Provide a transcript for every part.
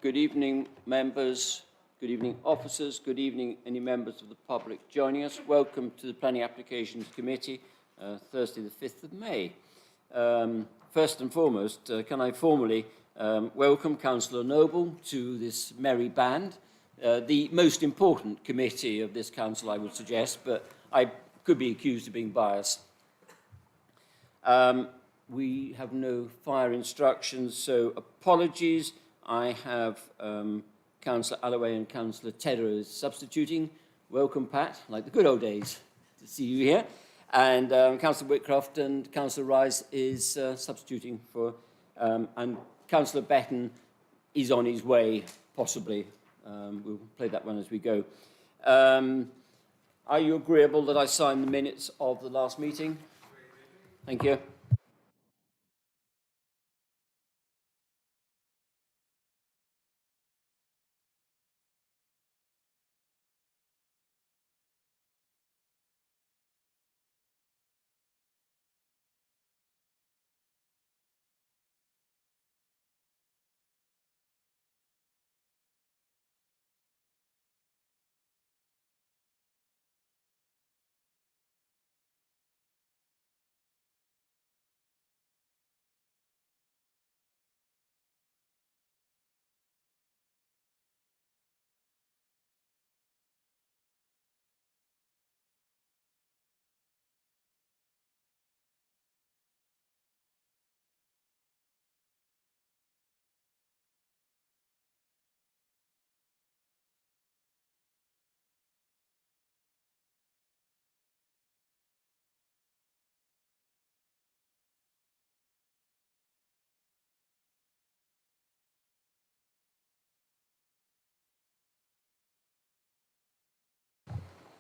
Good evening, members. Good evening, officers. Good evening, any members of the public joining us. Welcome to the Planning Applications Committee, Thursday the 5th of May. First and foremost, can I formally welcome Councillor Noble to this merry band, the most important committee of this council, I would suggest, but I could be accused of being biased. We have no fire instructions, so apologies. I have Councillor Alloway and Councillor Tedder is substituting. Welcome, Pat, like the good old days to see you here. And Councillor Whitcroft and Councillor Rice is substituting for, and Councillor Betton is on his way, possibly. We'll play that one as we go. Are you agreeable that I sign the minutes of the last meeting? Thank you.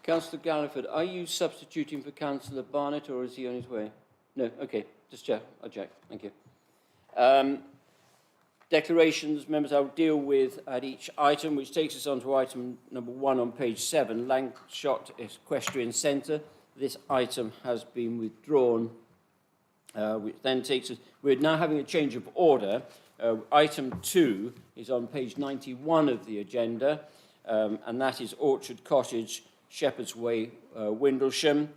Councillor Galliford, are you substituting for Councillor Barnett or is he on his way? No, okay, just check. I'll check. Thank you. Declarations, members, I'll deal with at each item, which takes us on to item number 1 on page 7, Langshot Equestrian Centre. This item has been withdrawn, which then takes us, we're now having a change of order. Item 2 is on page 91 of the agenda, and that is Orchard Cottage, Shepherd's Way, Windlesham.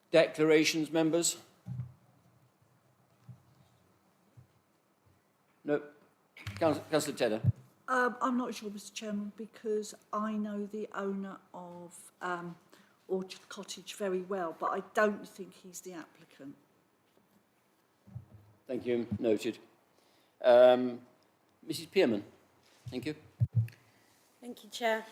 Declarations, members? No. Councillor Tedder. I'm not sure, Mr. Chairman, because I know the owner of Orchard Cottage very well, but I don't think he's the applicant. Thank you. Noted. Mrs. Pearman. Thank you. Thank you, Chair.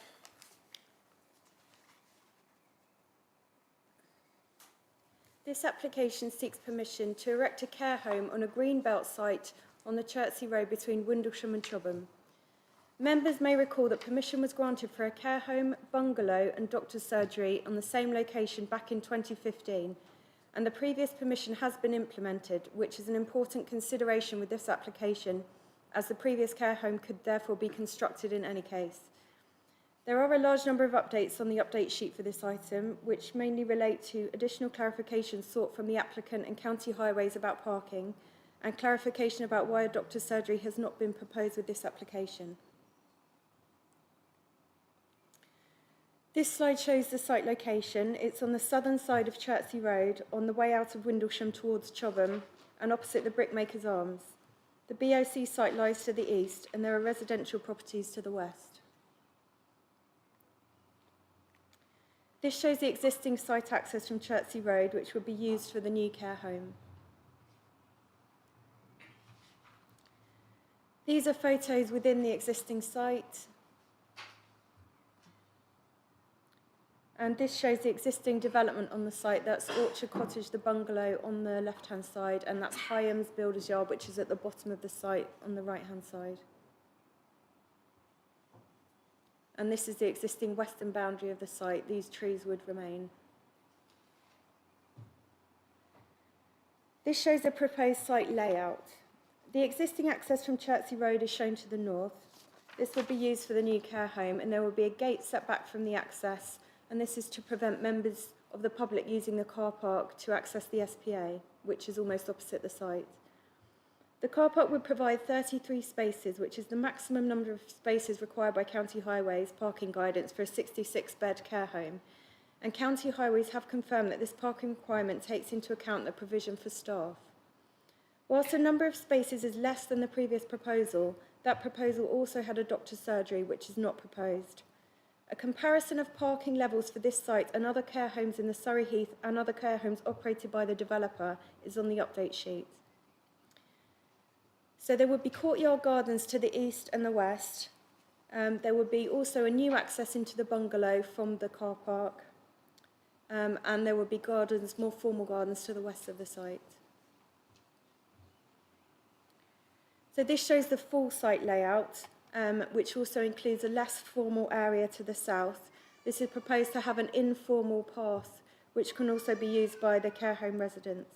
This application seeks permission to erect a care home on a greenbelt site on the Chertsey Road between Windlesham and Chobham. Members may recall that permission was granted for a care home, bungalow and doctor's surgery on the same location back in 2015, and the previous permission has been implemented, which is an important consideration with this application, as the previous care home could therefore be constructed in any case. There are a large number of updates on the update sheet for this item, which mainly relate to additional clarifications sought from the applicant and County Highways about parking, and clarification about why a doctor's surgery has not been proposed with this application. This slide shows the site location. It's on the southern side of Chertsey Road, on the way out of Windlesham towards Chobham, and opposite the Brickmakers Arms. The BOC site lies to the east, and there are residential properties to the west. This shows the existing site access from Chertsey Road, which would be used for the new care home. These are photos within the existing site. And this shows the existing development on the site. That's Orchard Cottage, the bungalow on the left-hand side, and that's Hyams Builders Yard, which is at the bottom of the site on the right-hand side. And this is the existing western boundary of the site. These trees would remain. This shows a proposed site layout. The existing access from Chertsey Road is shown to the north. This would be used for the new care home, and there will be a gate set back from the access, and this is to prevent members of the public using the car park to access the SPA, which is almost opposite the site. The car park would provide 33 spaces, which is the maximum number of spaces required by County Highways parking guidance for a 66-bed care home. And County Highways have confirmed that this parking requirement takes into account the provision for staff. Whilst the number of spaces is less than the previous proposal, that proposal also had a doctor's surgery, which is not proposed. A comparison of parking levels for this site and other care homes in the Surrey Heath and other care homes operated by the developer is on the update sheet. So there would be courtyard gardens to the east and the west. There would be also a new access into the bungalow from the car park. And there would be gardens, more formal gardens to the west of the site. So this shows the full site layout, which also includes a less formal area to the south. This is proposed to have an informal path, which can also be used by the care home residents.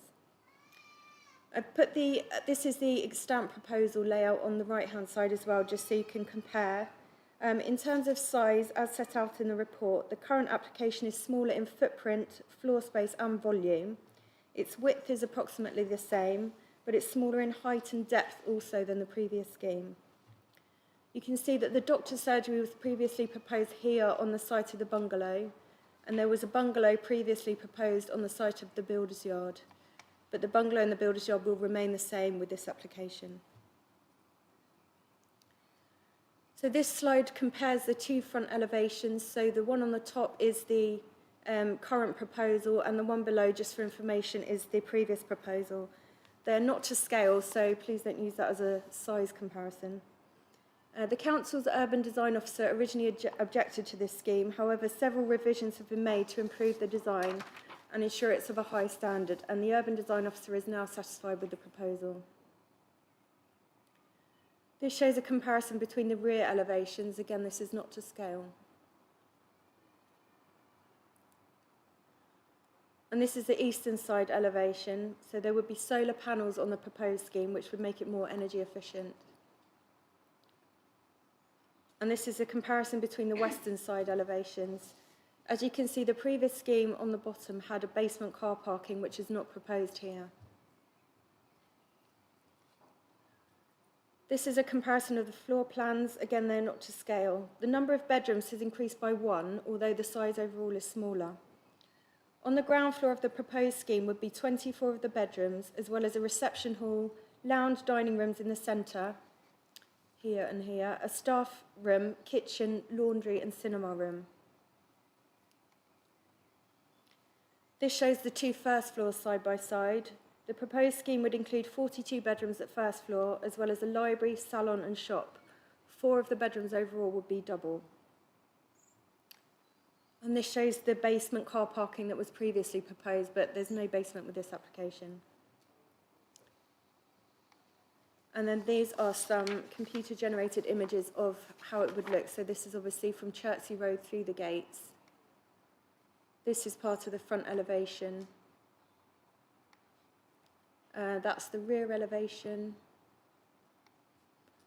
I've put this is the extant proposal layout on the right-hand side as well, just so you can compare. In terms of size, as set out in the report, the current application is smaller in footprint, floor space and volume. Its width is approximately the same, but it's smaller in height and depth also than the previous scheme. You can see that the doctor's surgery was previously proposed here on the site of the bungalow, and there was a bungalow previously proposed on the site of the builder's yard. But the bungalow and the builder's yard will remain the same with this application. So this slide compares the two front elevations. So the one on the top is the current proposal, and the one below, just for information, is the previous proposal. They're not to scale, so please don't use that as a size comparison. The Council's Urban Design Officer originally objected to this scheme. However, several revisions have been made to improve the design and ensure it's of a high standard, and the Urban Design Officer is now satisfied with the proposal. This shows a comparison between the rear elevations. Again, this is not to scale. And this is the eastern side elevation. So there would be solar panels on the proposed scheme, which would make it more energy efficient. And this is a comparison between the western side elevations. As you can see, the previous scheme on the bottom had a basement car parking, which is not proposed here. This is a comparison of the floor plans. Again, they're not to scale. The number of bedrooms has increased by 1, although the size overall is smaller. On the ground floor of the proposed scheme would be 24 of the bedrooms, as well as a reception hall, lounge dining rooms in the centre, here and here, a staff room, kitchen, laundry and cinema room. This shows the two first floors side by side. The proposed scheme would include 42 bedrooms at first floor, as well as a library, salon and shop. 4 of the bedrooms overall would be double. And this shows the basement car parking that was previously proposed, but there's no basement with this application. And then these are some computer-generated images of how it would look. So this is obviously from Chertsey Road through the gates. This is part of the front elevation. That's the rear elevation.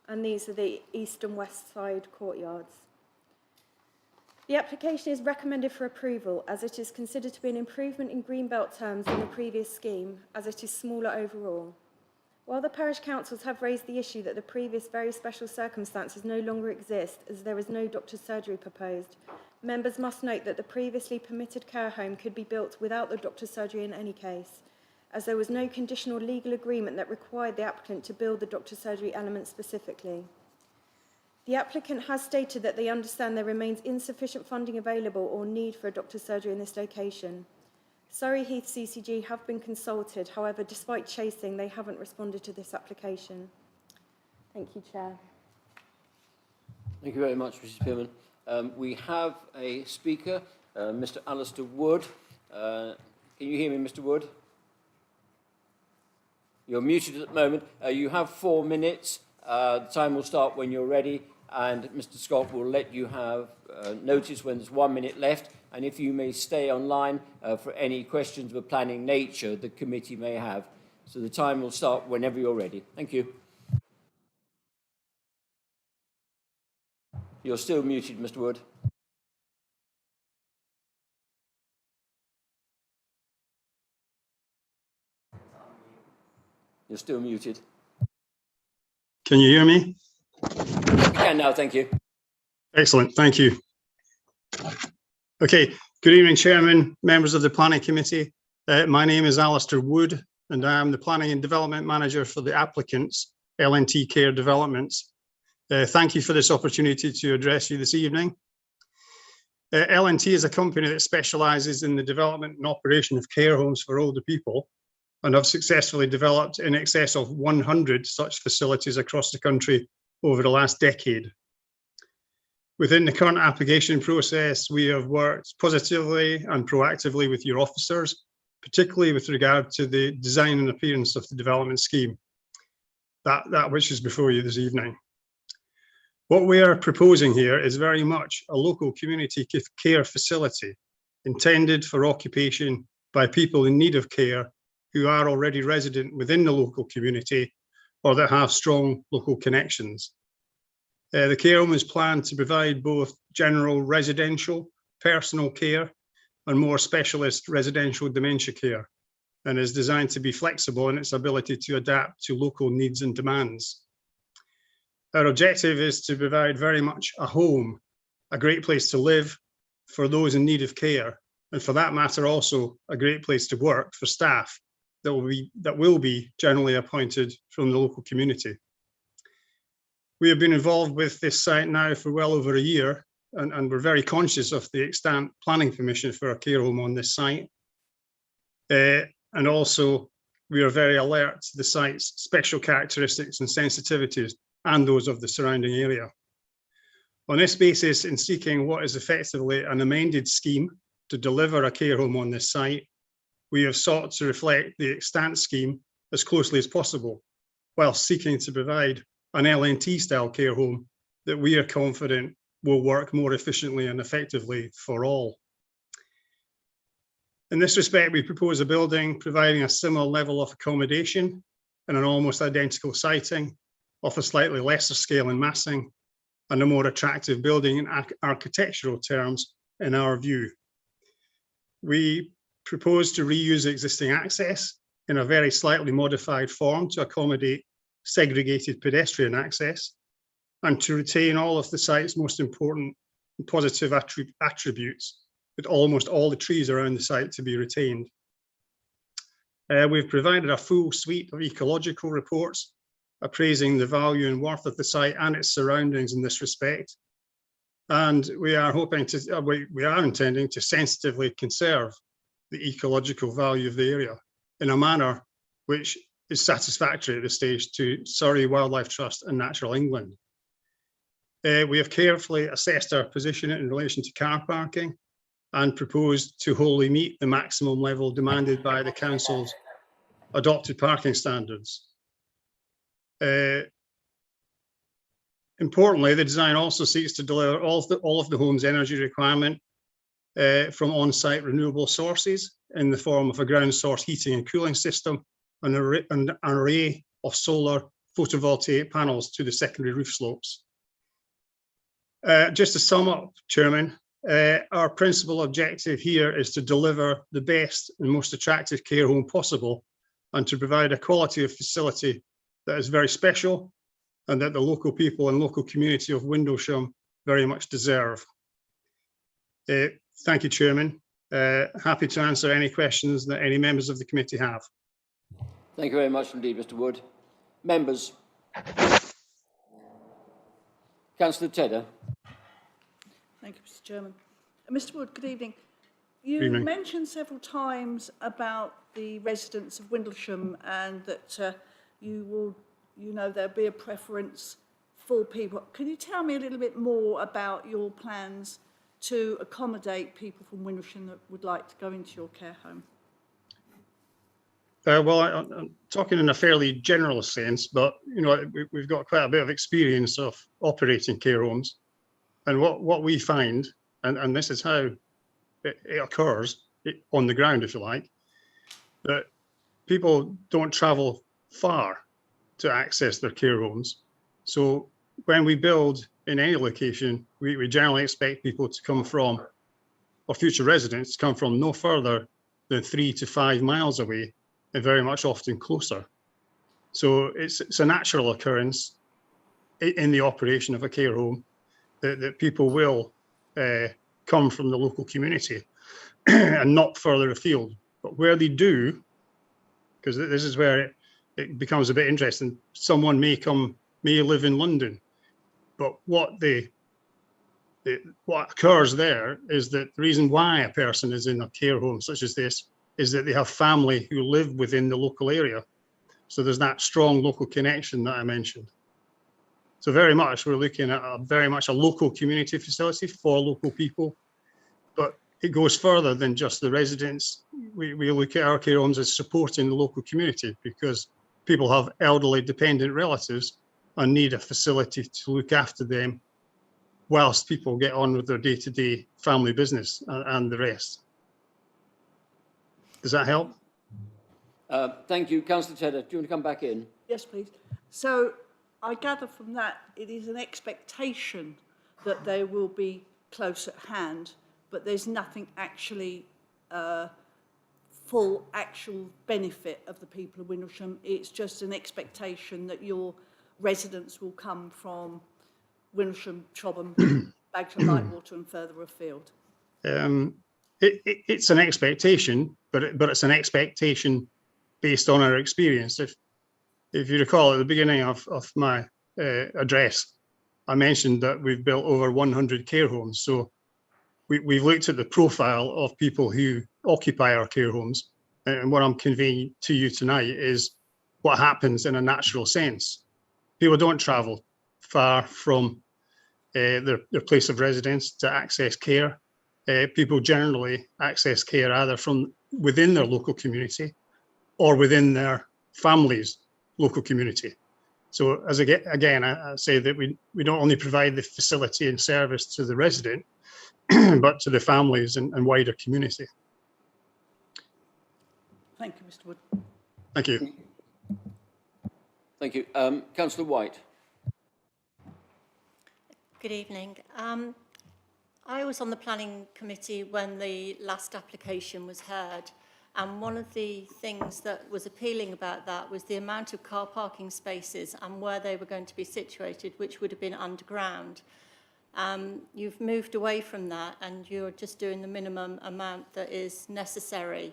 And these are the east and west side courtyards. The application is recommended for approval as it is considered to be an improvement in greenbelt terms than the previous scheme, as it is smaller overall. While the parish councils have raised the issue that the previous very special circumstances no longer exist, as there is no doctor's surgery proposed, members must note that the previously permitted care home could be built without the doctor's surgery in any case, as there was no conditional legal agreement that required the applicant to build the doctor's surgery element specifically. The applicant has stated that they understand there remains insufficient funding available or need for a doctor's surgery in this location. Surrey Heath CCG have been consulted. However, despite chasing, they haven't responded to this application. Thank you, Chair. Thank you very much, Mrs. Pearman. We have a speaker, Mr. Alistair Wood. Can you hear me, Mr. Wood? You're muted at the moment. You have 4 minutes. The time will start when you're ready, and Mr. Scott will let you have notice when there's 1 minute left. And if you may stay online for any questions of a planning nature the committee may have. So the time will start whenever you're ready. Thank you. You're still muted, Mr. Wood. You're still muted. Can you hear me? We can now, thank you. Excellent, thank you. Okay, good evening, Chairman, members of the Planning Committee. My name is Alistair Wood, and I am the Planning and Development Manager for the applicants, L&T Care Developments. Thank you for this opportunity to address you this evening. L&T is a company that specialises in the development and operation of care homes for older people, and have successfully developed in excess of 100 such facilities across the country over the last decade. Within the current application process, we have worked positively and proactively with your officers, particularly with regard to the design and appearance of the development scheme, that which is before you this evening. What we are proposing here is very much a local community care facility intended for occupation by people in need of care who are already resident within the local community or that have strong local connections. The care home is planned to provide both general residential personal care and more specialist residential dementia care, and is designed to be flexible in its ability to adapt to local needs and demands. Our objective is to provide very much a home, a great place to live for those in need of care, and for that matter also a great place to work for staff that will be generally appointed from the local community. We have been involved with this site now for well over a year, and we're very conscious of the extant planning permission for a care home on this site. And also, we are very alert to the site's special characteristics and sensitivities and those of the surrounding area. On this basis, in seeking what is effectively an amended scheme to deliver a care home on this site, we have sought to reflect the extant scheme as closely as possible, while seeking to provide an L&T style care home that we are confident will work more efficiently and effectively for all. In this respect, we propose a building providing a similar level of accommodation in an almost identical siting, of a slightly lesser scale and massing, and a more attractive building in architectural terms, in our view. We propose to reuse existing access in a very slightly modified form to accommodate segregated pedestrian access, and to retain all of the site's most important and positive attributes, with almost all the trees around the site to be retained. We've provided a full suite of ecological reports appraising the value and worth of the site and its surroundings in this respect. And we are intending to sensitively conserve the ecological value of the area in a manner which is satisfactory at this stage to Surrey Wildlife Trust and Natural England. We have carefully assessed our position in relation to car parking and proposed to wholly meet the maximum level demanded by the council's adopted parking standards. Importantly, the design also seeks to deliver all of the home's energy requirement from on-site renewable sources in the form of a ground source heating and cooling system and an array of solar photovoltaic panels to the secondary roof slopes. Just to sum up, Chairman, our principal objective here is to deliver the best and most attractive care home possible, and to provide a quality of facility that is very special and that the local people and local community of Windlesham very much deserve. Thank you, Chairman. Happy to answer any questions that any members of the committee have. Thank you very much indeed, Mr. Wood. Members. Councillor Tedder. Thank you, Mr. Chairman. Mr. Wood, good evening. You Good evening. mentioned several times about the residents of Windlesham and that there'll be a preference for people. Can you tell me a little bit more about your plans to accommodate people from Windlesham that would like to go into your care home? Well, I'm talking in a fairly general sense, but we've got quite a bit of experience of operating care homes, and what we find, and this is how it occurs on the ground, if you like, that people don't travel far to access their care homes. So when we build in any location, we generally expect people to come from, or future residents to come from no further than 3 to 5 miles away, and very much often closer. So it's a natural occurrence in the operation of a care home, that people will come from the local community and not further afield. But where they do, because this is where it becomes a bit interesting, someone may live in London, but what occurs there is that the reason why a person is in a care home such as this is that they have family who live within the local area. So there's that strong local connection that I mentioned. So very much we're looking at very much a local community facility for local people, but it goes further than just the residents. We look at our care homes as supporting the local community because people have elderly dependent relatives and need a facility to look after them whilst people get on with their day-to-day family business and the rest. Does that help? Thank you. Councillor Tedder, do you want to come back in? Yes, please. So I gather from that it is an expectation that they will be close at hand, but there's nothing actually full actual benefit of the people of Windlesham. It's just an expectation that your residents will come from Windlesham, Chobham, Bagshot, Lightwater and further afield. It's an expectation, but it's an expectation based on our experience. If you recall at the beginning of my address, I mentioned that we've built over 100 care homes. So we've looked at the profile of people who occupy our care homes. And what I'm conveying to you tonight is what happens in a natural sense. People don't travel far from their place of residence to access care. People generally access care either from within their local community or within their family's local community. So as again, I say that we don't only provide the facility and service to the resident, but to the families and wider community. Thank you, Mr. Wood. Thank you. Thank you. Councillor White. Good evening. I was on the planning committee when the last application was heard, and one of the things that was appealing about that was the amount of car parking spaces and where they were going to be situated, which would have been underground. You've moved away from that and you're just doing the minimum amount that is necessary,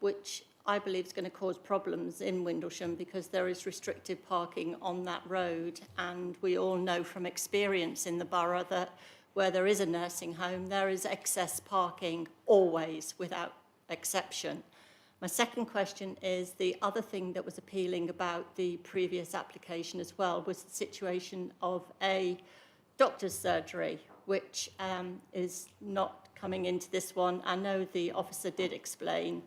which I believe is going to cause problems in Windlesham because there is restricted parking on that road, and we all know from experience in the borough that where there is a nursing home, there is excess parking always without exception. My second question is the other thing that was appealing about the previous application as well was the situation of a doctor's surgery, which is not coming into this one. I know the officer did explain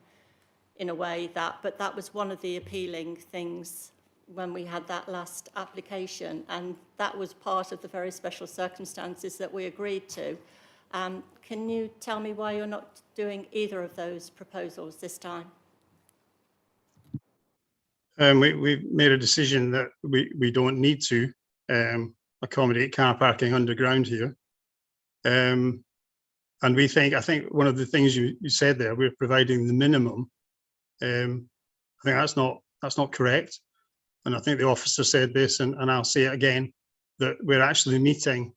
in a way that, but that was one of the appealing things when we had that last application, and that was part of the very special circumstances that we agreed to. Can you tell me why you're not doing either of those proposals this time? We've made a decision that we don't need to accommodate car parking underground here. And I think one of the things you said there, we're providing the minimum. I think that's not correct. And I think the officer said this, and I'll say it again, that we're actually meeting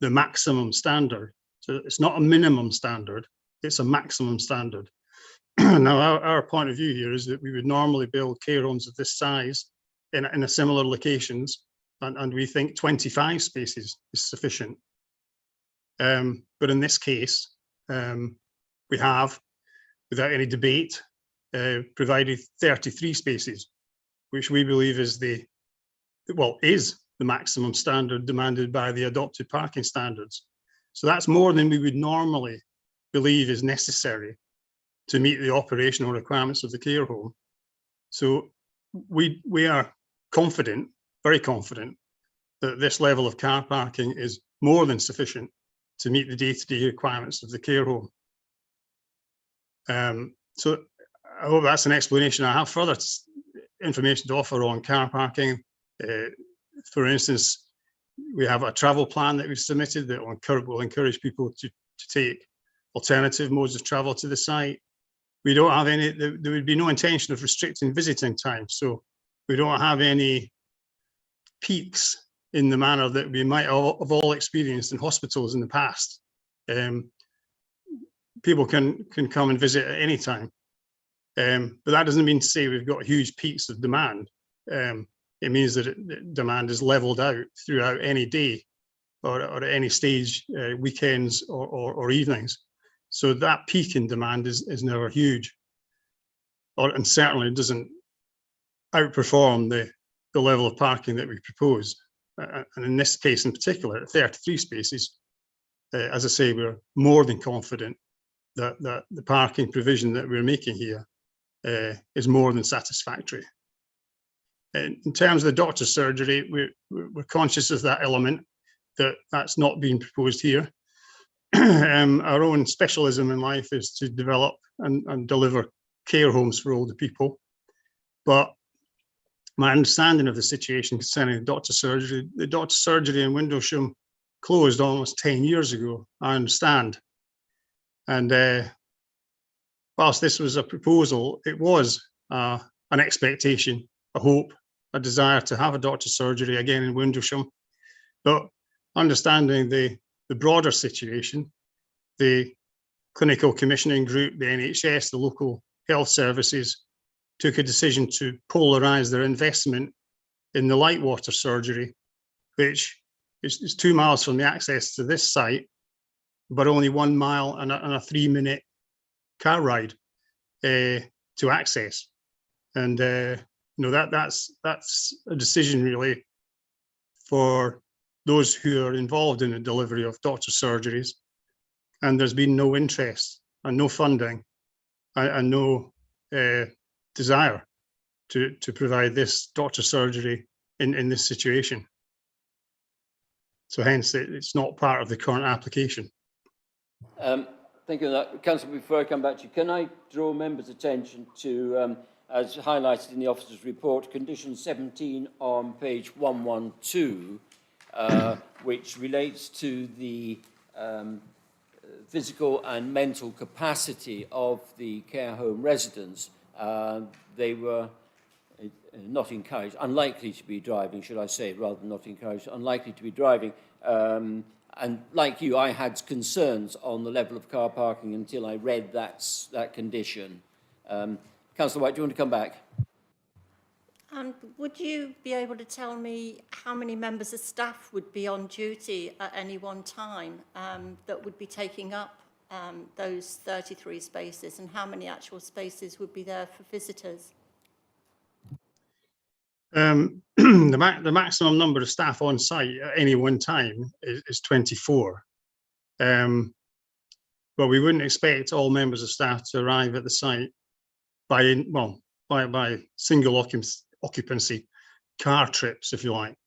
the maximum standard. So it's not a minimum standard, it's a maximum standard. Now, our point of view here is that we would normally build care homes of this size in a similar locations, and we think 25 spaces is sufficient. But in this case, we have, without any debate, provided 33 spaces, which we believe is the maximum standard demanded by the adopted parking standards. So that's more than we would normally believe is necessary to meet the operational requirements of the care home. So we are confident, very confident, that this level of car parking is more than sufficient to meet the day-to-day requirements of the care home. So I hope that's an explanation. I have further information to offer on car parking. For instance, we have a travel plan that we've submitted that will encourage people to take alternative modes of travel to the site. We don't have any, there would be no intention of restricting visiting time. So we don't have any peaks in the manner that we might have all experienced in hospitals in the past. People can come and visit at any time. But that doesn't mean to say we've got huge peaks of demand. It means that demand is leveled out throughout any day or at any stage, weekends or evenings. So that peak in demand is never huge, and certainly doesn't outperform the level of parking that we propose. And in this case in particular, at 33 spaces, as I say, we're more than confident that the parking provision that we're making here is more than satisfactory. In terms of the doctor's surgery, we're conscious of that element, that's not being proposed here. Our own specialism in life is to develop and deliver care homes for older people. But my understanding of the situation concerning the doctor's surgery in Windlesham closed almost 10 years ago, I understand. And whilst this was a proposal, it was an expectation, a hope, a desire to have a doctor's surgery again in Windlesham. But understanding the broader situation, the clinical commissioning group, the NHS, the local health services, took a decision to polarise their investment in the Lightwater surgery, which is 2 miles from the access to this site, but only 1 mile and a 3-minute car ride to access. And that's a decision really for those who are involved in the delivery of doctor surgeries. And there's been no interest and no funding and no desire to provide this doctor surgery in this situation. So hence it's not part of the current application. Thank you for that. Councillor, before I come back to you, can I draw members' attention to, as highlighted in the officer's report, condition 17 on page 112, which relates to the physical and mental capacity of the care home residents. They were not encouraged, unlikely to be driving, should I say, rather than not encouraged, unlikely to be driving. And like you, I had concerns on the level of car parking until I read that condition. Councillor White, do you want to come back? And would you be able to tell me how many members of staff would be on duty at any one time that would be taking up those 33 spaces, and how many actual spaces would be there for visitors? The maximum number of staff on site at any one time is 24. But we wouldn't expect all members of staff to arrive at the site by single occupancy car trips, if you like.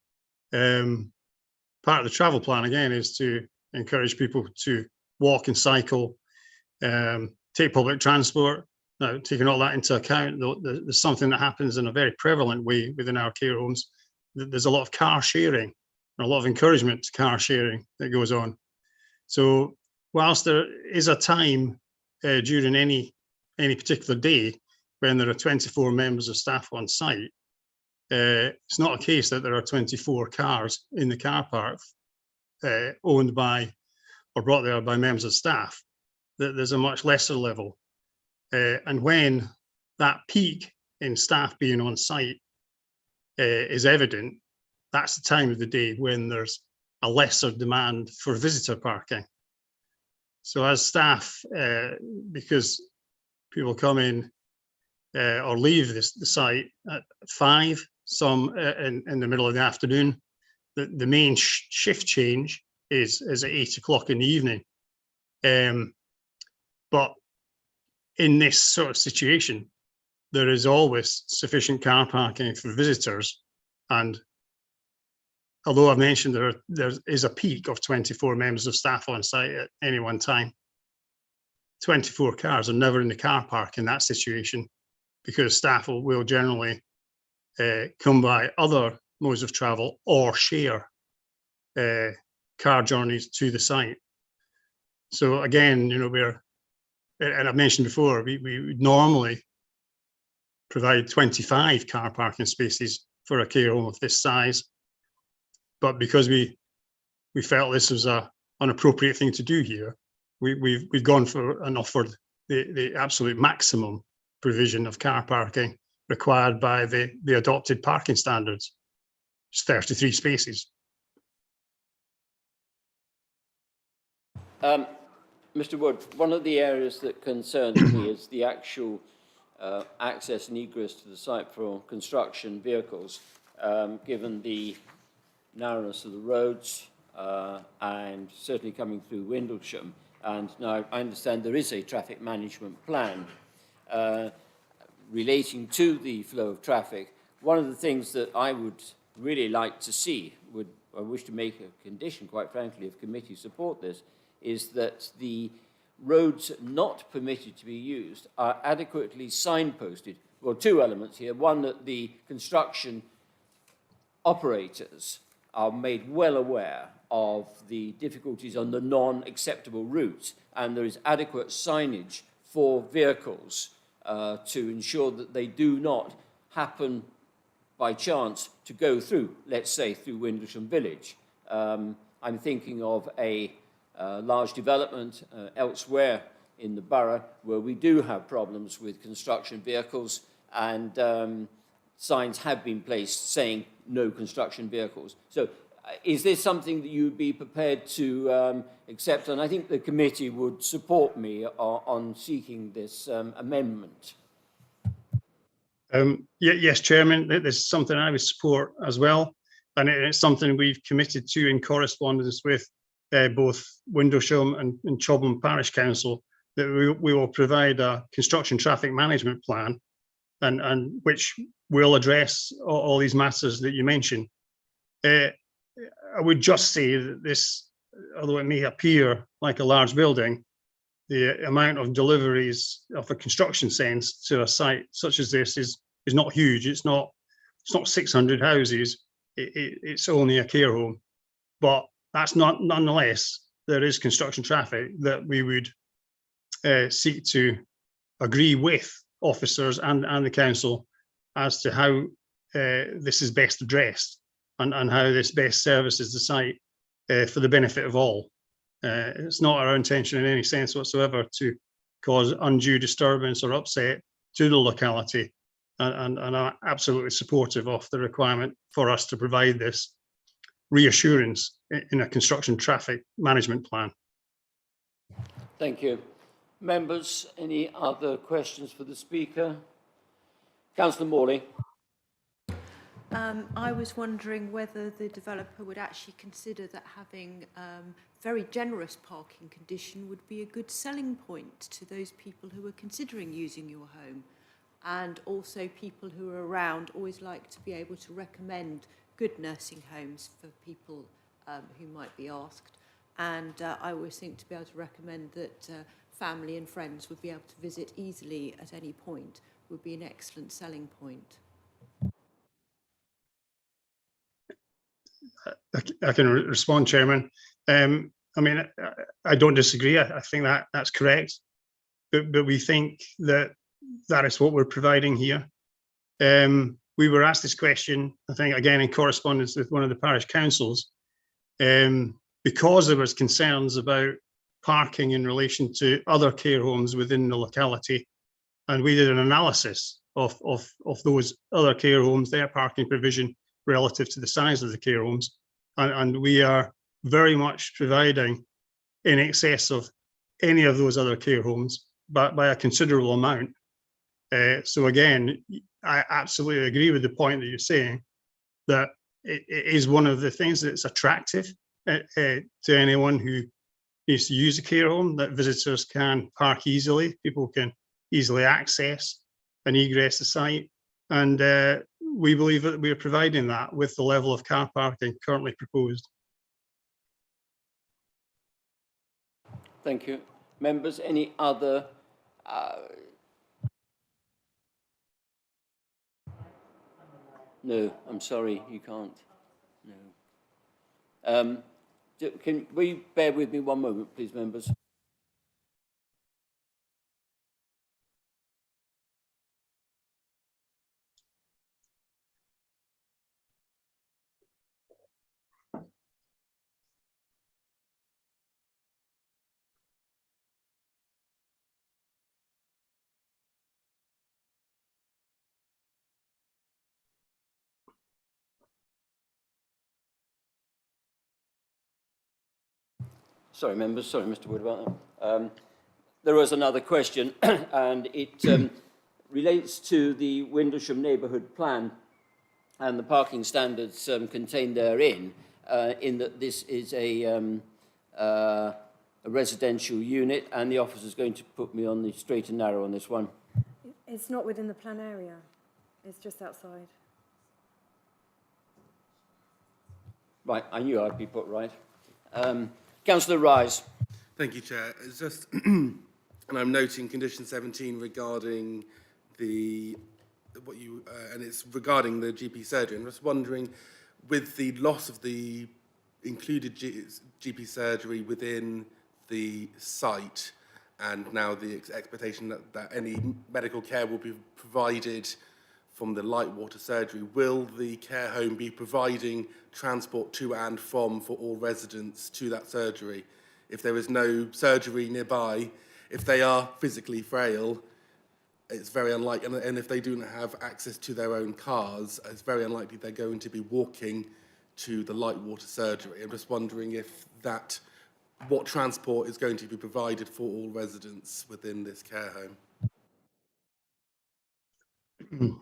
Part of the travel plan, again, is to encourage people to walk and cycle, take public transport. Now, taking all that into account, there's something that happens in a very prevalent way within our care homes. There's a lot of car sharing, and a lot of encouragement to car sharing that goes on. So whilst there is a time during any particular day when there are 24 members of staff on site, it's not a case that there are 24 cars in the car park owned by or brought there by members of staff. There's a much lesser level. And when that peak in staff being on site is evident, that's the time of the day when there's a lesser demand for visitor parking. So as staff, because people come in or leave the site at 5, some in the middle of the afternoon, the main shift change is at 8 o'clock in the evening. But in this sort of situation, there is always sufficient car parking for visitors. And although I've mentioned there is a peak of 24 members of staff on site at any one time, 24 cars are never in the car park in that situation, because staff will generally come by other modes of travel or share car journeys to the site. So again, and I've mentioned before, we normally provide 25 car parking spaces for a care home of this size. but because we felt this was an appropriate thing to do here, we've gone for and offered the absolute maximum provision of car parking required by the adopted parking standards. It's 33 spaces. Mr. Wood, one of the areas that concerns me is the actual access and egress to the site for construction vehicles, given the narrowness of the roads and certainly coming through Windlesham. And now I understand there is a traffic management plan relating to the flow of traffic. One of the things that I would really like to see, I wish to make a condition, quite frankly, if committee support this, is that the roads not permitted to be used are adequately signposted. Well, two elements here. One, that the construction operators are made well aware of the difficulties on the non-acceptable routes, and there is adequate signage for vehicles to ensure that they do not happen by chance to go through, let's say, through Windlesham Village. I'm thinking of a large development elsewhere in the borough where we do have problems with construction vehicles, and signs have been placed saying no construction vehicles. So is this something that you would be prepared to accept? And I think the committee would support me on seeking this amendment. Yes, Chairman, this is something I would support as well. And it's something we've committed to in correspondence with both Windlesham and Chobham Parish Council, that we will provide a construction traffic management plan and which will address all these matters that you mentioned. I would just say that this, although it may appear like a large building, the amount of deliveries of a construction sense to a site such as this is not huge. It's not 600 houses. It's only a care home, but that's not, nonetheless, there is construction traffic that we would seek to agree with officers and the council as to how this is best addressed and how this best services the site for the benefit of all. It's not our intention in any sense whatsoever to cause undue disturbance or upset to the locality, and are absolutely supportive of the requirement for us to provide this reassurance in a construction traffic management plan. Thank you. Members, any other questions for the Speaker? Councillor Morley. I was wondering whether the developer would actually consider that having very generous parking condition would be a good selling point to those people who are considering using your home, and also people who are around always like to be able to recommend good nursing homes for people who might be asked. And I always think to be able to recommend that family and friends would be able to visit easily at any point would be an excellent selling point. I can respond, Chairman. I mean, I don't disagree. I think that's correct, but we think that is what we're providing here. We were asked this question, I think, again, in correspondence with one of the parish councils, because there was concerns about parking in relation to other care homes within the locality, and we did an analysis of those other care homes, their parking provision relative to the size of the care homes, and we are very much providing in excess of any of those other care homes, but by a considerable amount. So again, I absolutely agree with the point that you're saying, that it is one of the things that's attractive to anyone who needs to use a care home, that visitors can park easily, people can easily access and egress the site. And we believe that we are providing that with the level of car parking currently proposed. Thank you. Members, any other? No, I'm sorry, you can't. No. Will you bear with me one moment, please, members? Sorry, members. Sorry, Mr. Wood, about that. There was another question, and it relates to the Windlesham Neighbourhood Plan and the parking standards contained therein, in that this is a residential unit, and the officer's going to put me on the straight and narrow on this one. It's not within the plan area. It's just outside. Right, I knew I'd be put right. Councillor Rise. Thank you, Chair. It's just, and I'm noting condition 17 regarding the, and it's regarding the GP surgery. I'm just wondering, with the loss of the included GP surgery within the site, and now the expectation that any medical care will be provided from the light water surgery, will the care home be providing transport to and from for all residents to that surgery? If there is no surgery nearby, if they are physically frail, it's very unlikely, and if they do not have access to their own cars, it's very unlikely they're going to be walking to the light water surgery. I'm just wondering if what transport is going to be provided for all residents within this care home.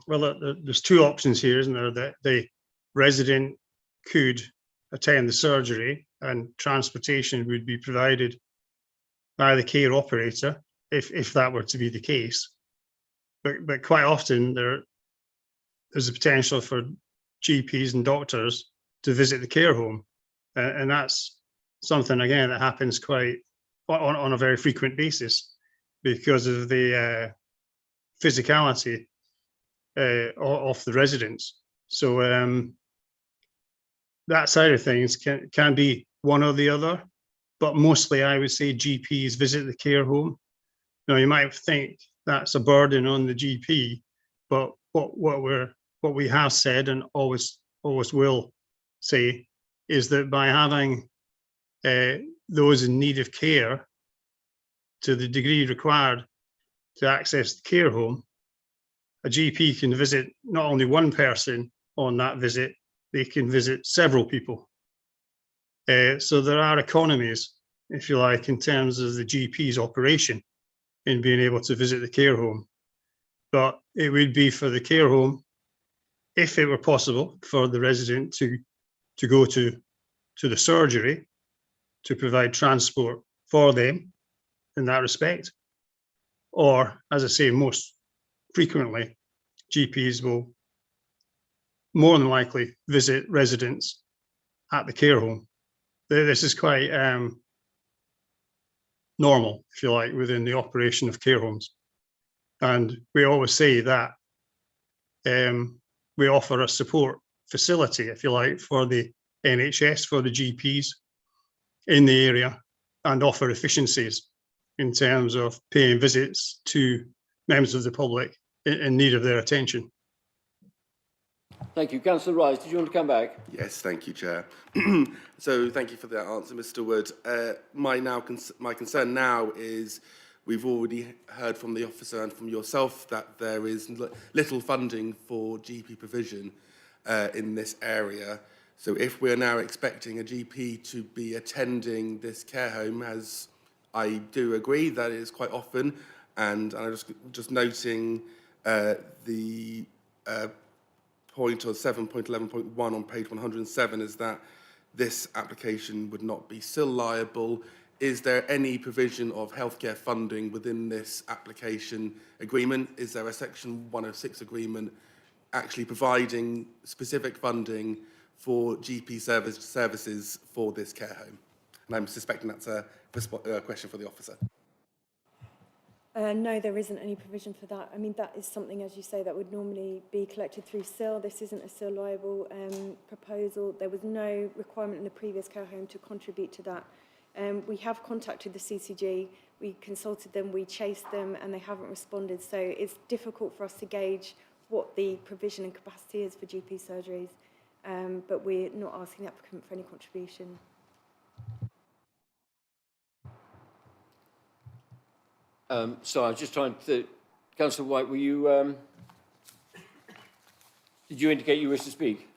Well, there's two options here, isn't there? That the resident could attend the surgery and transportation would be provided by the care operator, if that were to be the case. But quite often there's a potential for GPs and doctors to visit the care home. And that's something, again, that happens quite on a very frequent basis because of the physicality of the residents. So that side of things can be one or the other, but mostly I would say GPs visit the care home. Now, you might think that's a burden on the GP, but what we have said and always will say is that by having those in need of care to the degree required to access the care home, a GP can visit not only one person on that visit, they can visit several people. So there are economies, if you like, in terms of the GP's operation in being able to visit the care home. But it would be for the care home, if it were possible, for the resident to go to the surgery to provide transport for them in that respect. Or, as I say, most frequently, GPs will more than likely visit residents at the care home. This is quite normal, if you like, within the operation of care homes. And we always say that we offer a support facility, if you like, for the NHS, for the GPs in the area, and offer efficiencies in terms of paying visits to members of the public in need of their attention. Thank you. Councillor Rise, did you want to come back? Yes, thank you, Chair. So thank you for that answer, Mr. Wood. My concern now is we've already heard from the officer and from yourself that there is little funding for GP provision in this area. So if we're now expecting a GP to be attending this care home, as I do agree that it is quite often, and I'm just noting the point of 7.11.1 on page 107 is that this application would not be still liable. Is there any provision of healthcare funding within this application agreement? Is there a section 106 agreement actually providing specific funding for GP services for this care home? And I'm suspecting that's a question for the officer. No, there isn't any provision for that. I mean, that is something, as you say, that would normally be collected through SIL. This isn't a SIL liable proposal. There was no requirement in the previous care home to contribute to that. We have contacted the CCG, we consulted them, we chased them, and they haven't responded. So it's difficult for us to gauge what the provision and capacity is for GP surgeries, but we're not asking the applicant for any contribution. So I was just trying to... Councillor White, were you... did you indicate you wish to speak?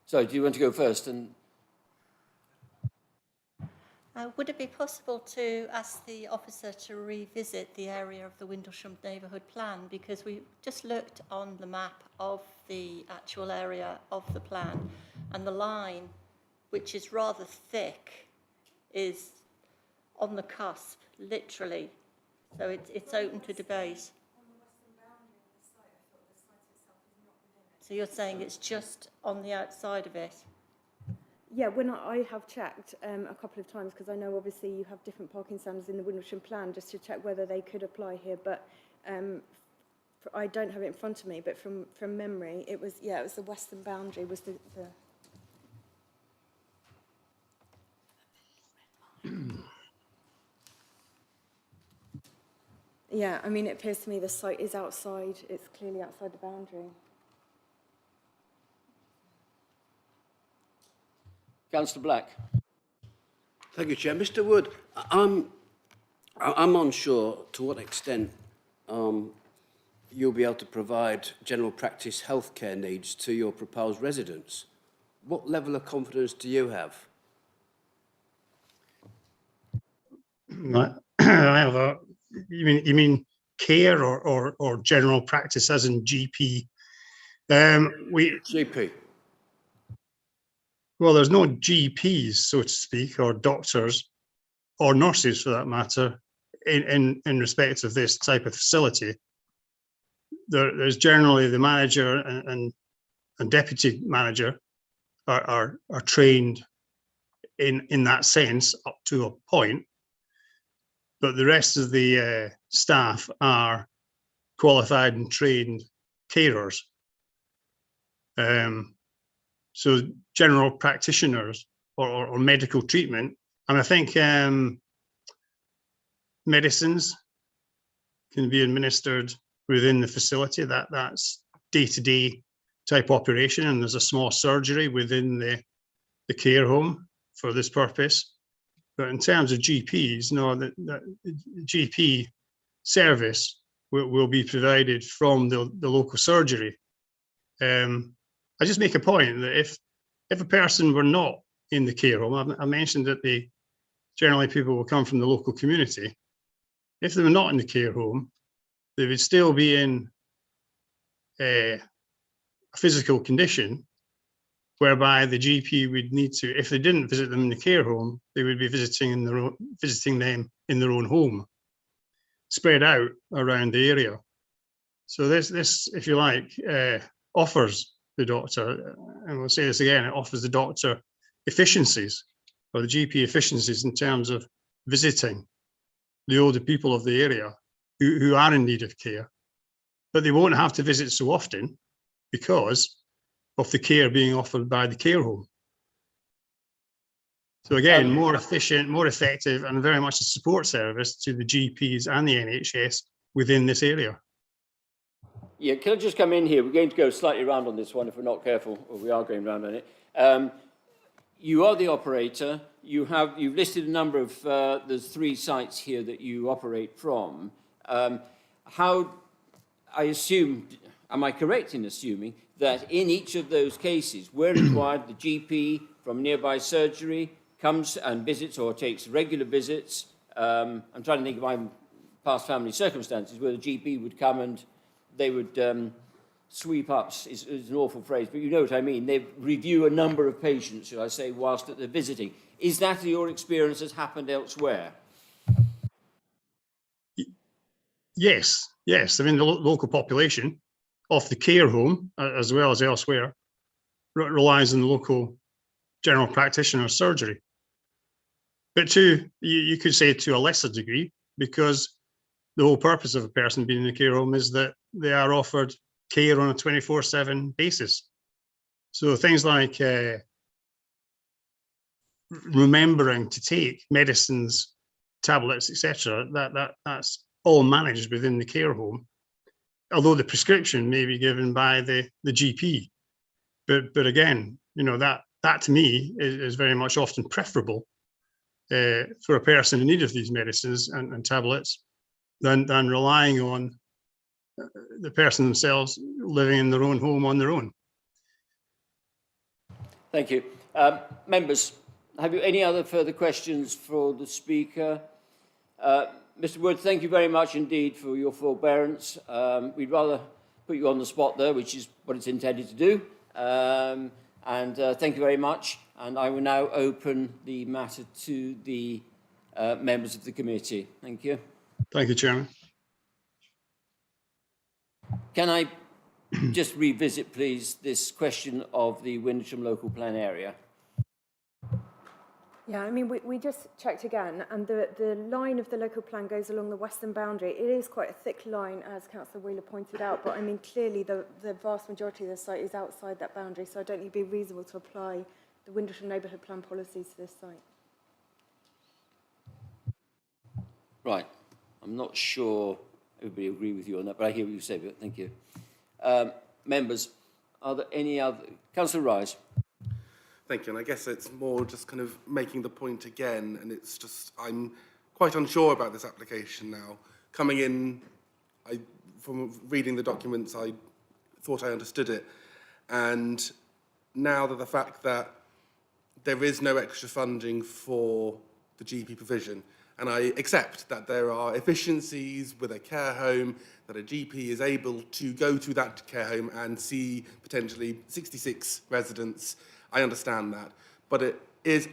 So do you want to go first? And Would it be possible to ask the officer to revisit the area of the Windlesham Neighbourhood Plan? Because we just looked on the map of the actual area of the plan, and the line, which is rather thick, is on the cusp, literally. So it's open to debate. So you're saying it's just on the outside of it? Yeah, when I have checked a couple of times, because I know obviously you have different parking standards in the Windlesham plan, just to check whether they could apply here, but I don't have it in front of me, but from memory, it was the western boundary was the Yeah, I mean, it appears to me the site is outside, it's clearly outside the boundary. Councillor Black. Thank you, Chair. Mr. Wood, I'm unsure to what extent you'll be able to provide general practice healthcare needs to your proposed residents. What level of confidence do you have? I have a, you mean care or general practice as in GP? GP. Well, there's no GPs, so to speak, or doctors or nurses for that matter, in respect of this type of facility. There's generally the manager and deputy manager are trained in that sense up to a point, but the rest of the staff are qualified and trained carers. So general practitioners or medical treatment, and I think medicines can be administered within the facility. That's day-to-day type operation, and there's a small surgery within the care home for this purpose. But in terms of GPs, no, the GP service will be provided from the local surgery. I just make a point that if a person were not in the care home, I mentioned that generally people will come from the local community. If they were not in the care home, they would still be in a physical condition whereby the GP would need to, if they didn't visit them in the care home, they would be visiting them in their own home, spread out around the area. So this, if you like, offers the doctor, and we'll say this again, it offers the doctor efficiencies, or the GP efficiencies in terms of visiting the older people of the area who are in need of care, but they won't have to visit so often because of the care being offered by the care home. So again, more efficient, more effective, and very much a support service to the GPs and the NHS within this area. Yeah, can I just come in here? We're going to go slightly around on this one if we're not careful, or we are going around on it. You are the operator. You've listed a number of, there's 3 sites here that you operate from. How, I assume, am I correct in assuming that in each of those cases, where required, the GP from nearby surgery comes and visits or takes regular visits? I'm trying to think of my past family circumstances where the GP would come and they would sweep up, is an awful phrase, but you know what I mean. They review a number of patients, shall I say, whilst that they're visiting. Is that your experience has happened elsewhere? Yes. I mean, the local population of the care home, as well as elsewhere, relies on the local general practitioner surgery. But you could say to a lesser degree, because the whole purpose of a person being in a care home is that they are offered care on a 24/7 basis. So things like remembering to take medicines, tablets, etc., that's all managed within the care home, although the prescription may be given by the GP. But again, you know, that to me is very much often preferable for a person in need of these medicines and tablets than relying on the person themselves living in their own home on their own. Thank you. Members, Have you any other further questions for the Speaker? Mr Wood, thank you very much indeed for your forbearance. We'd rather put you on the spot there, which is what it's intended to do. Thank you very much. And I will now open the matter to the members of the committee. Thank you. Thank you, Chairman. Can I just revisit, please, this question of the Windlesham local plan area? Yeah, I mean, we just checked again, and the line of the local plan goes along the western boundary. It is quite a thick line, as Councillor Wheeler pointed out, but I mean, clearly the vast majority of the site is outside that boundary, so I don't think it'd be reasonable to apply the Windlesham neighbourhood plan policies to this site. Right. I'm not sure everybody agree with you on that, but I hear what you say, but thank you. Members, are there any other... Councillor Rise. Thank you, and I guess it's more just kind of making the point again, and it's just, I'm quite unsure about this application now. Coming in, from reading the documents, I thought I understood it, and now that the fact that there is no extra funding for the GP provision, and I accept that there are efficiencies with a care home, that a GP is able to go to that care home and see potentially 66 residents. I understand that, but there is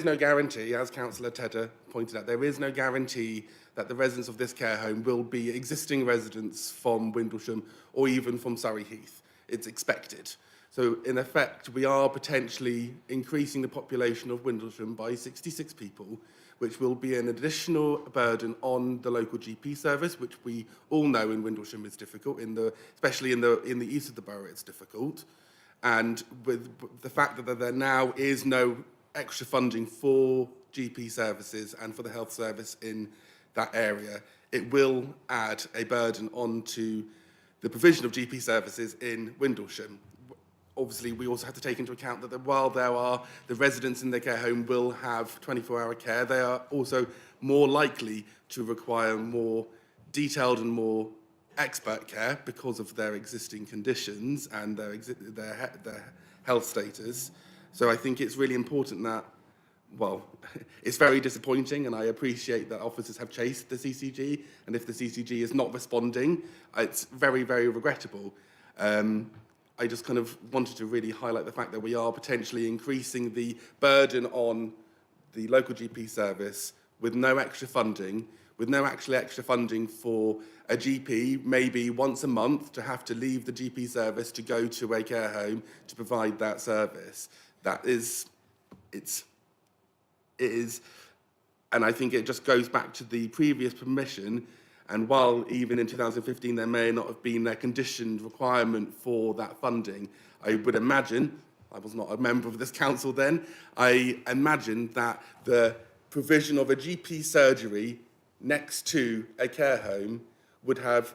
no guarantee, as Councillor Tedder pointed out, there is no guarantee that the residents of this care home will be existing residents from Windlesham or even from Surrey Heath. It's expected. So in effect, we are potentially increasing the population of Windlesham by 66 people, which will be an additional burden on the local GP service, which we all know in Windlesham is difficult, especially in the east of the borough, it's difficult. And with the fact that there now is no extra funding for GP services and for the health service in that area, it will add a burden onto the provision of GP services in Windlesham. Obviously, we also have to take into account that while the residents in their care home will have 24-hour care, they are also more likely to require more detailed and more expert care because of their existing conditions and their health status. So I think it's really important that, well, it's very disappointing, and I appreciate that officers have chased the CCG, and if the CCG is not responding, it's very, very regrettable. I just kind of wanted to really highlight the fact that we are potentially increasing the burden on the local GP service with no extra funding, with no actually extra funding for a GP, maybe once a month, to have to leave the GP service to go to a care home to provide that service. It is, and I think it just goes back to the previous permission. And while even in 2015 there may not have been a conditioned requirement for that funding, I would imagine, I was not a member of this council then, I imagine that the provision of a GP surgery next to a care home would have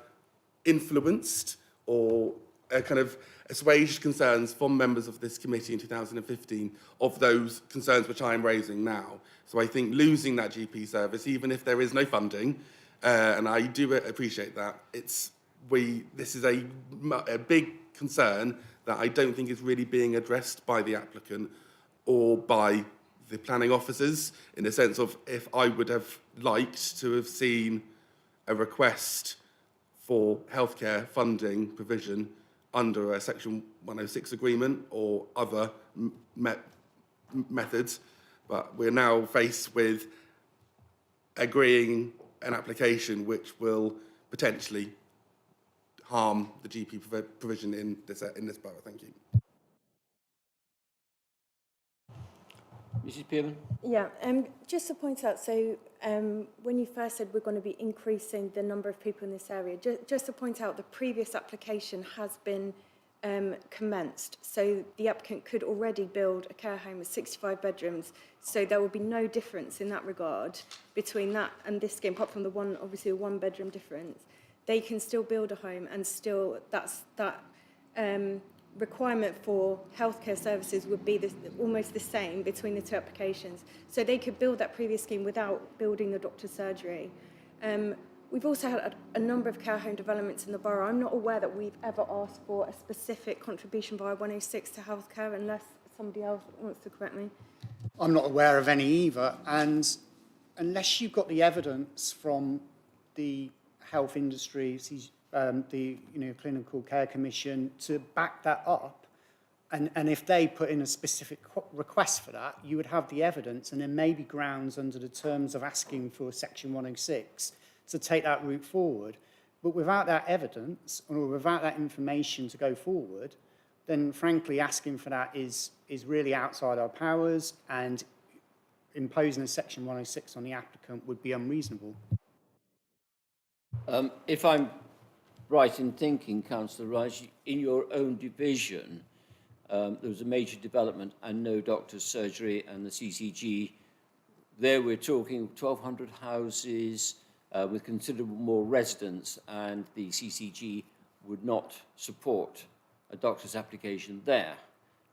influenced or kind of assuaged concerns from members of this committee in 2015 of those concerns which I am raising now. So I think losing that GP service, even if there is no funding, and I do appreciate that, this is a big concern that I don't think is really being addressed by the applicant or by the planning officers, in the sense of if I would have liked to have seen a request for healthcare funding provision under a Section 106 agreement or other methods, but we're now faced with agreeing an application which will potentially harm the GP provision in this borough. Thank you. Mrs Pearman? Yeah, just to point out, so when you first said we're going to be increasing the number of people in this area, just to point out, the previous application has been commenced. So the applicant could already build a care home with 65 bedrooms. So there will be no difference in that regard between that and this scheme, apart from the one, obviously a one-bedroom difference. They can still build a home, and still that requirement for healthcare services would be almost the same between the two applications. So they could build that previous scheme without building the doctor's surgery. We've also had a number of care home developments in the borough. I'm not aware that we've ever asked for a specific contribution via 106 to healthcare, unless somebody else wants to correct me. I'm not aware of any either, and unless you've got the evidence from the health industry, the Clinical Care Commission to back that up, and if they put in a specific request for that, you would have the evidence, and there may be grounds under the terms of asking for Section 106 to take that route forward. But without that evidence, or without that information to go forward, then frankly asking for that is really outside our powers, and imposing a Section 106 on the applicant would be unreasonable. If I'm right in thinking, Councillor Rice, in your own division, there was a major development and no doctor's surgery, and the CCG, there we're talking 1,200 houses with considerable more residents, and the CCG would not support a doctor's application there.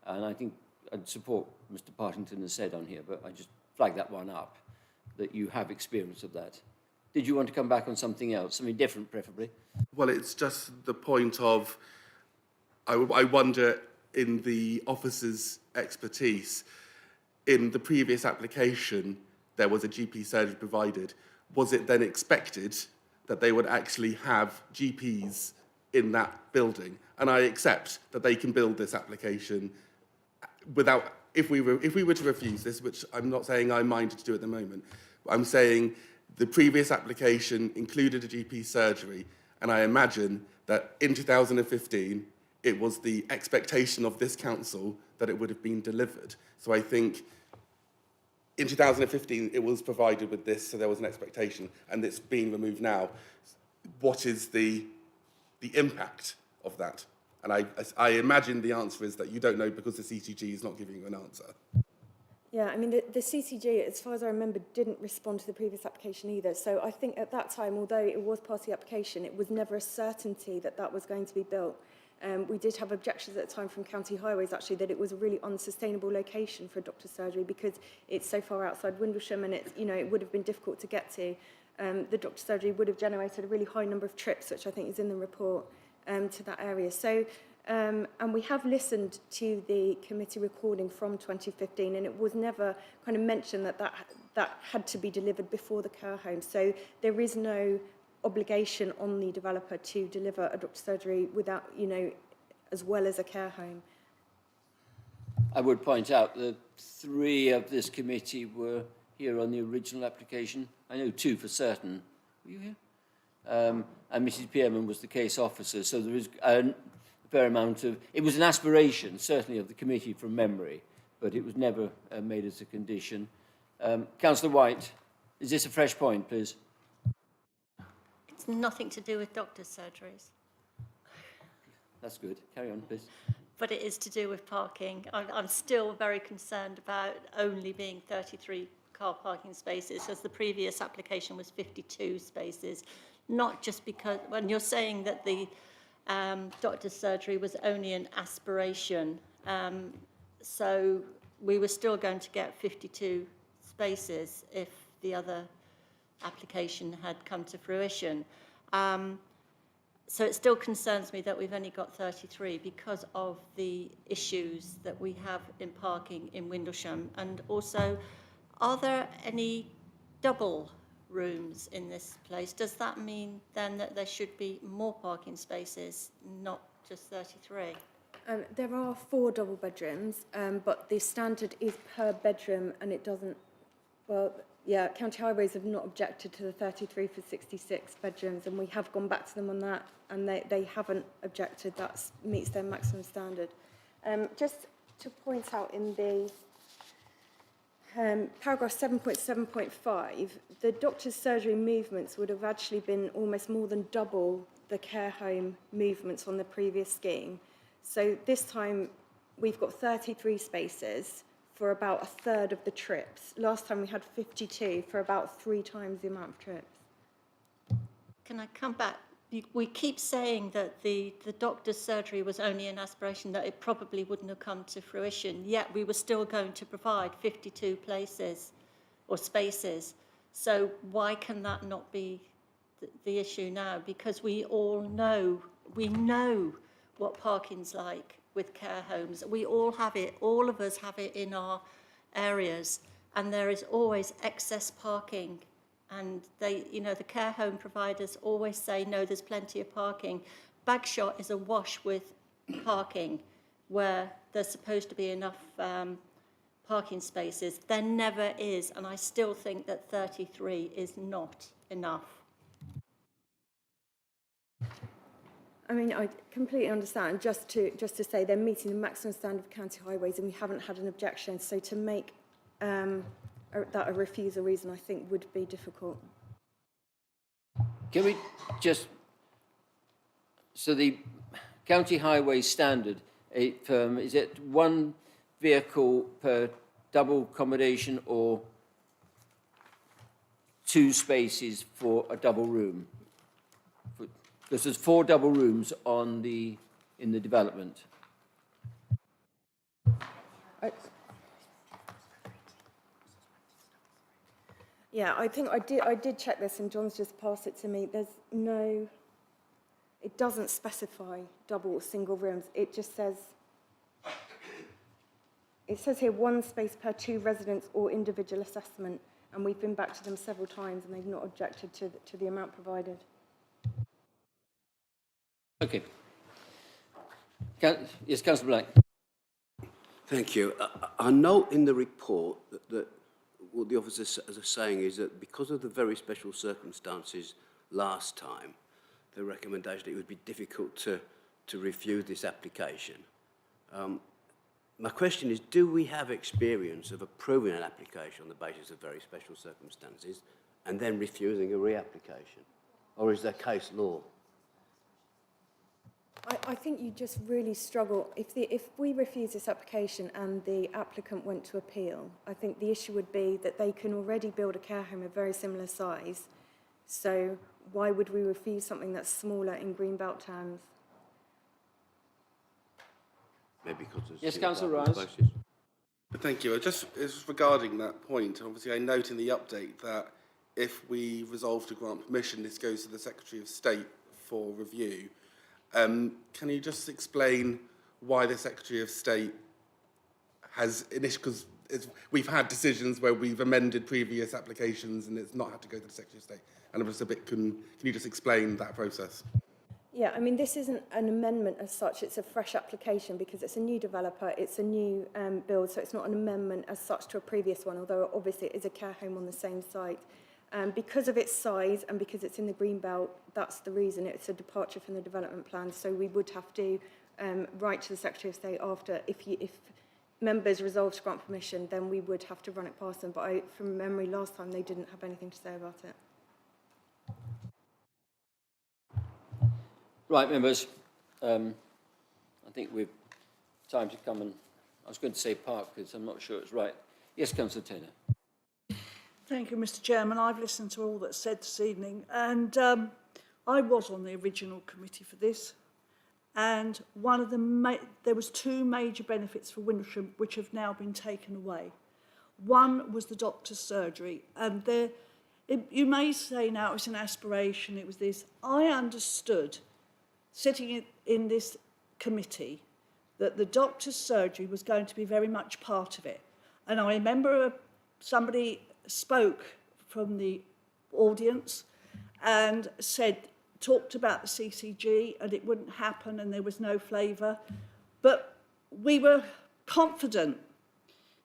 And I think I'd support Mr. Partington has said on here, but I just flag that one up, that you have experience of that. Did you want to come back on something else, something different preferably? Well, it's just the point of, I wonder, in the officer's expertise, in the previous application, there was a GP surgery provided. Was it then expected that they would actually have GPs in that building? And I accept that they can build this application without, if we were to refuse this, which I'm not saying I'm minded to do at the moment, I'm saying the previous application included a GP surgery, and I imagine that in 2015, it was the expectation of this council that it would have been delivered. So I think in 2015, it was provided with this, so there was an expectation, and it's being removed now. What is the impact of that? And I imagine the answer is that you don't know because the CCG is not giving you an answer. Yeah, I mean, the CCG, as far as I remember, didn't respond to the previous application either. So I think at that time, although it was part of the application, it was never a certainty that that was going to be built. We did have objections at the time from County Highways, actually, that it was a really unsustainable location for a doctor's surgery because it's so far outside Windlesham, and it's, it would have been difficult to get to. The doctor's surgery would have generated a really high number of trips, which I think is in the report, to that area. So, and we have listened to the committee recording from 2015, and it was never kind of mentioned that had to be delivered before the care home. So there is no obligation on the developer to deliver a doctor's surgery without, as well as a care home. I would point out that 3 of this committee were here on the original application. I know 2 for certain. Were you here? And Mrs. Pearman was the case officer, so there is a fair amount of... It was an aspiration, certainly, of the committee from memory, but it was never made as a condition. Councillor White, is this a fresh point, please? It's nothing to do with doctor's surgeries, That's good. Carry on, please. but it is to do with parking. I'm still very concerned about only being 33 car parking spaces, as the previous application was 52 spaces, not just because, when you're saying that the doctor's surgery was only an aspiration, so we were still going to get 52 spaces if the other application had come to fruition. So it still concerns me that we've only got 33 because of the issues that we have in parking in Windlesham. And also, are there any double rooms in this place? Does that mean then that there should be more parking spaces, not just 33? There are 4 double bedrooms, but the standard is per bedroom, and it doesn't, well, yeah, County Highways have not objected to the 33 for 66 bedrooms, and we have gone back to them on that, and they haven't objected. That meets their maximum standard. Just to point out in the paragraph 7.7.5, the doctor's surgery movements would have actually been almost more than double the care home movements on the previous scheme. So this time we've got 33 spaces for about 1/3 of the trips. Last time we had 52 for about 3 times the amount of trips. Can I come back? We keep saying that the doctor's surgery was only an aspiration, that it probably wouldn't have come to fruition, yet we were still going to provide 52 places or spaces. So why can that not be the issue now? Because we all know, we know what parking's like with care homes. We all have it, all of us have it in our areas, and there is always excess parking. And they, you know, the care home providers always say, no, there's plenty of parking. Bagshot is awash with parking where there's supposed to be enough parking spaces. There never is, and I still think that 33 is not enough. I mean, I completely understand. Just to say they're meeting the maximum standard of county highways, and we haven't had an objection. So to make that a refusal reason, I think, would be difficult. Can we just, so the county highway standard, is it one vehicle per double accommodation or 2 spaces for a double room? Because there's 4 double rooms in the development. Yeah, I think I did check this, and John's just passed it to me. It doesn't specify double or single rooms. It just says, here 1 space per 2 residents or individual assessment, and we've been back to them several times, and they've not objected to the amount provided. Okay. Yes, Councillor Black. Thank you. I note in the report that what the officers are saying is that because of the very special circumstances last time, the recommendation it would be difficult to refuse this application. My question is, do we have experience of approving an application on the basis of very special circumstances and then refusing a reapplication? Or is there case law? I think you just really struggle. If we refuse this application and the applicant went to appeal, I think the issue would be that they can already build a care home of very similar size. So why would we refuse something that's smaller in greenbelt terms? Maybe because there's Yes, Councillor Rice. places. Thank you. It's regarding that point. Obviously, I note in the update that if we resolve to grant permission, this goes to the Secretary of State for review. Can you just explain why the Secretary of State has because we've had decisions where we've amended previous applications and it's not had to go to the Secretary of State. And I'm just a bit, can you just explain that process? Yeah, I mean, this isn't an amendment as such. It's a fresh application because it's a new developer, it's a new build, so it's not an amendment as such to a previous one, although obviously it is a care home on the same site. Because of its size and because it's in the green belt, that's the reason. It's a departure from the development plan, so we would have to write to the Secretary of State after. If members resolve to grant permission, then we would have to run it past them, but from memory last time they didn't have anything to say about it. Right, members. I think we've time to come and, I was going to say park because I'm not sure it's right. Yes, Councillor Taylor. Thank you, Mr. Chairman. I've listened to all that's said this evening, and I was on the original committee for this, and one of there was 2 major benefits for Windlesham which have now been taken away. One was the doctor's surgery, and you may say now it's an aspiration, it was this. I understood, sitting in this committee, that the doctor's surgery was going to be very much part of it. And I remember somebody spoke from the audience and talked about the CCG and it wouldn't happen and there was no flavour. But we were confident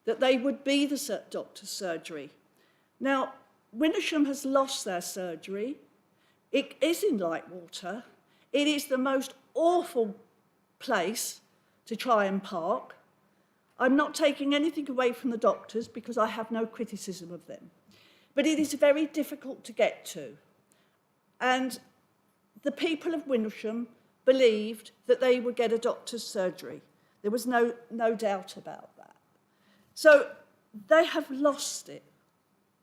that they would be the doctor's surgery. Now, Windlesham has lost their surgery. It is in Lightwater. It is the most awful place to try and park. I'm not taking anything away from the doctors because I have no criticism of them. But it is very difficult to get to. And the people of Windlesham believed that they would get a doctor's surgery. There was no doubt about that. So they have lost it.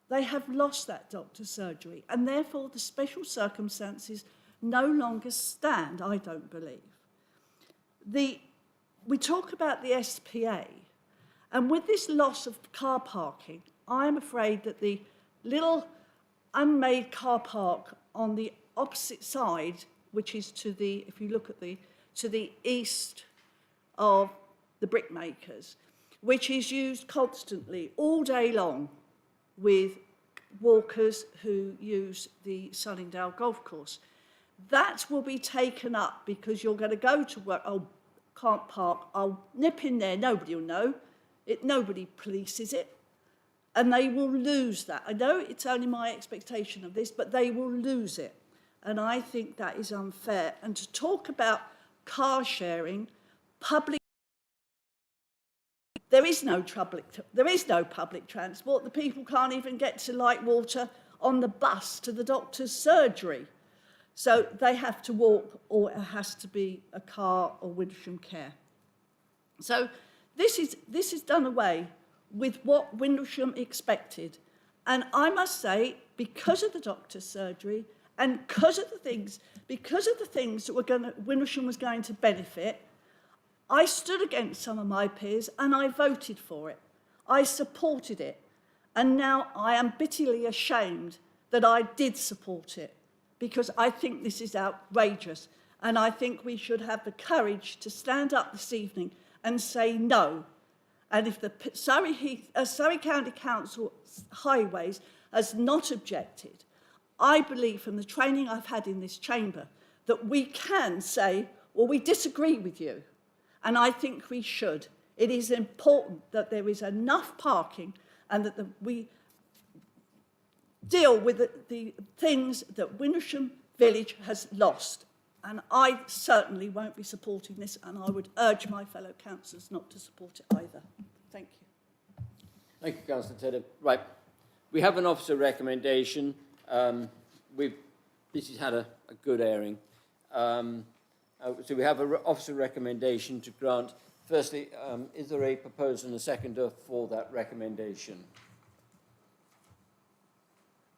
They have lost that doctor's surgery. And therefore the special circumstances no longer stand, I don't believe. We talk about the SPA, and with this loss of car parking, I'm afraid that the little unmade car park on the opposite side, which is to the, if you look at to the east of the brickmakers, which is used constantly all day long with walkers who use the Sunningdale golf course. That will be taken up because you're going to go to work, oh, can't park, I'll nip in there, nobody will know, nobody polices it, and they will lose that. I know it's only my expectation of this, but they will lose it. And I think that is unfair. And to talk about car sharing, there is no public transport. The people can't even get to Lightwater on the bus to the doctor's surgery. So they have to walk, or it has to be a car or Windlesham Care. So this is done away with what Windlesham expected. And I must say, because of the doctor's surgery and because of the things that Windlesham was going to benefit, I stood against some of my peers and I voted for it. I supported it. And now I am bitterly ashamed that I did support it, because I think this is outrageous. And I think we should have the courage to stand up this evening and say no. And if the Surrey County Council Highways has not objected, I believe from the training I've had in this chamber that we can say, well, we disagree with you. And I think we should. It is important that there is enough parking and that we deal with the things that Windlesham Village has lost. And I certainly won't be supporting this, and I would urge my fellow councillors not to support it either. Thank you. Thank you, Councillor Tedder. Right, we have an officer recommendation. This has had a good airing. So we have an officer recommendation to grant. Firstly, is there a proposer and a seconder for that recommendation?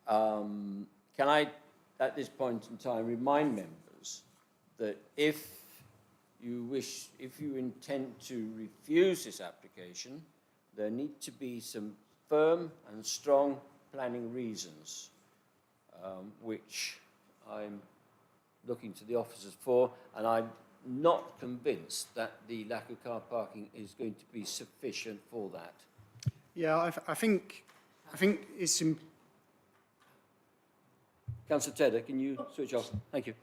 Can I, at this point in time, remind members that if you intend to refuse this application, there need to be some firm and strong planning reasons, which I'm looking to the officers for, and I'm not convinced that the lack of car parking is going to be sufficient for that. Yeah, I think it's Councillor Tedder, can you switch off? Thank you.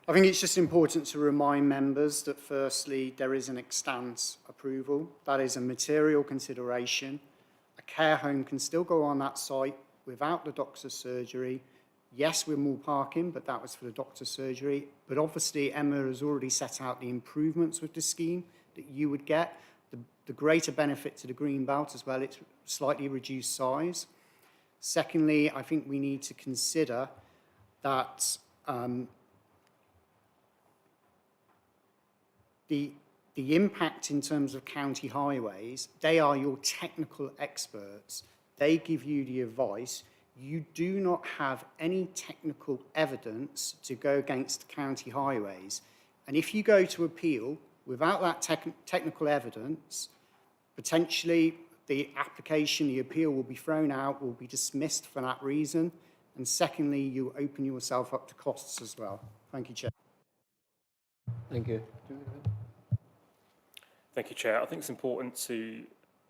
I think it's just important to remind members that firstly, there is an extant approval. That is a material consideration. A care home can still go on that site without the doctor's surgery. Yes, we're more parking, but that was for the doctor's surgery. But obviously, Emma has already set out the improvements with the scheme that you would get. The greater benefit to the green belt as well, it's slightly reduced size. Secondly, I think we need to consider that the impact in terms of county highways, they are your technical experts. They give you the advice. You do not have any technical evidence to go against county highways. And if you go to appeal without that technical evidence, potentially the application, the appeal will be thrown out, will be dismissed for that reason. And secondly, you open yourself up to costs as well. Thank you, Chair. Thank you. Thank you, Chair. I think it's important to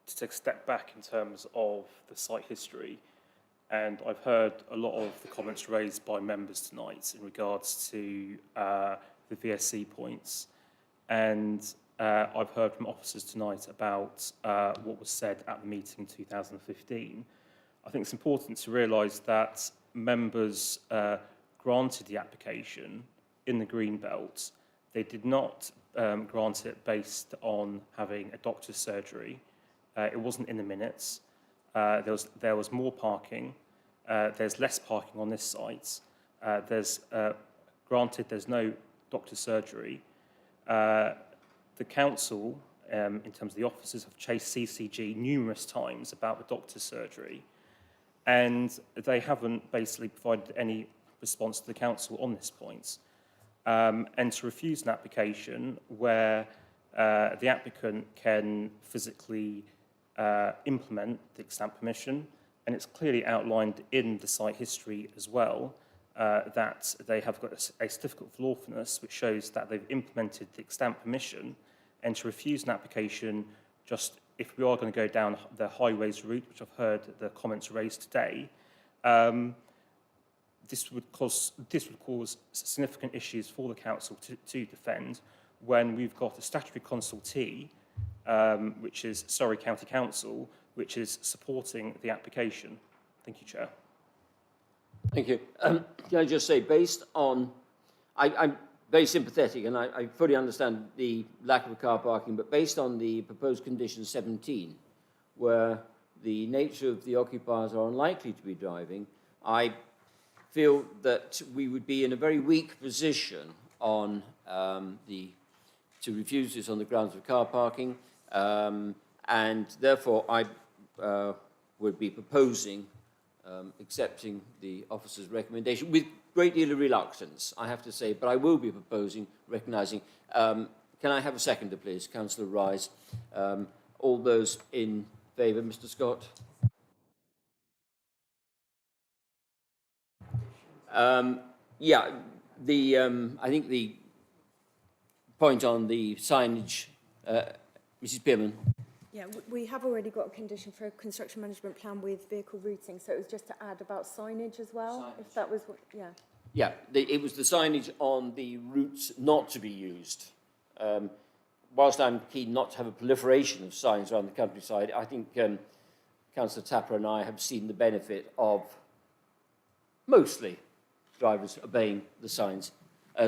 take a step back in terms of the site history. And I've heard a lot of the comments raised by members tonight in regards to the VSC points. And I've heard from officers tonight about what was said at the meeting in 2015. I think it's important to realise that members granted the application in the Green Belt. They did not grant it based on having a doctor's surgery. It wasn't in the minutes. There was more parking. There's less parking on this site. Granted, there's no doctor's surgery. The council, in terms of the officers, have chased CCG numerous times about the doctor's surgery, and they haven't basically provided any response to the council on this point. And to refuse an application where the applicant can physically implement the extant permission, and it's clearly outlined in the site history as well, that they have got a certificate of lawfulness which shows that they've implemented the extant permission, and to refuse an application just if we are going to go down the highways route, which I've heard the comments raised today, this would cause significant issues for the council to defend when we've got a statutory consultee, which is Surrey County Council, which is supporting the application. Thank you, Chair. Thank you. Can I just say, based on, I'm very sympathetic and I fully understand the lack of car parking, but based on the proposed condition 17, where the nature of the occupiers are unlikely to be driving, I feel that we would be in a very weak position on to refuse this on the grounds of car parking, and therefore I would be proposing accepting the officer's recommendation with a great deal of reluctance, I have to say, but I will be proposing, recognising. Can I have a seconder, please? Councillor Rise. All those in favour, Mr. Scott? Yeah, I think the point on the signage, Mrs. Pearman. Yeah, we have already got a condition for a construction management plan with vehicle routing, so it was just to add about signage as well, if that was what, yeah. Yeah, it was the signage on the routes not to be used. Whilst I'm keen not to have a proliferation of signs around the countryside, I think Councillor Tapper and I have seen the benefit of mostly drivers obeying the signs.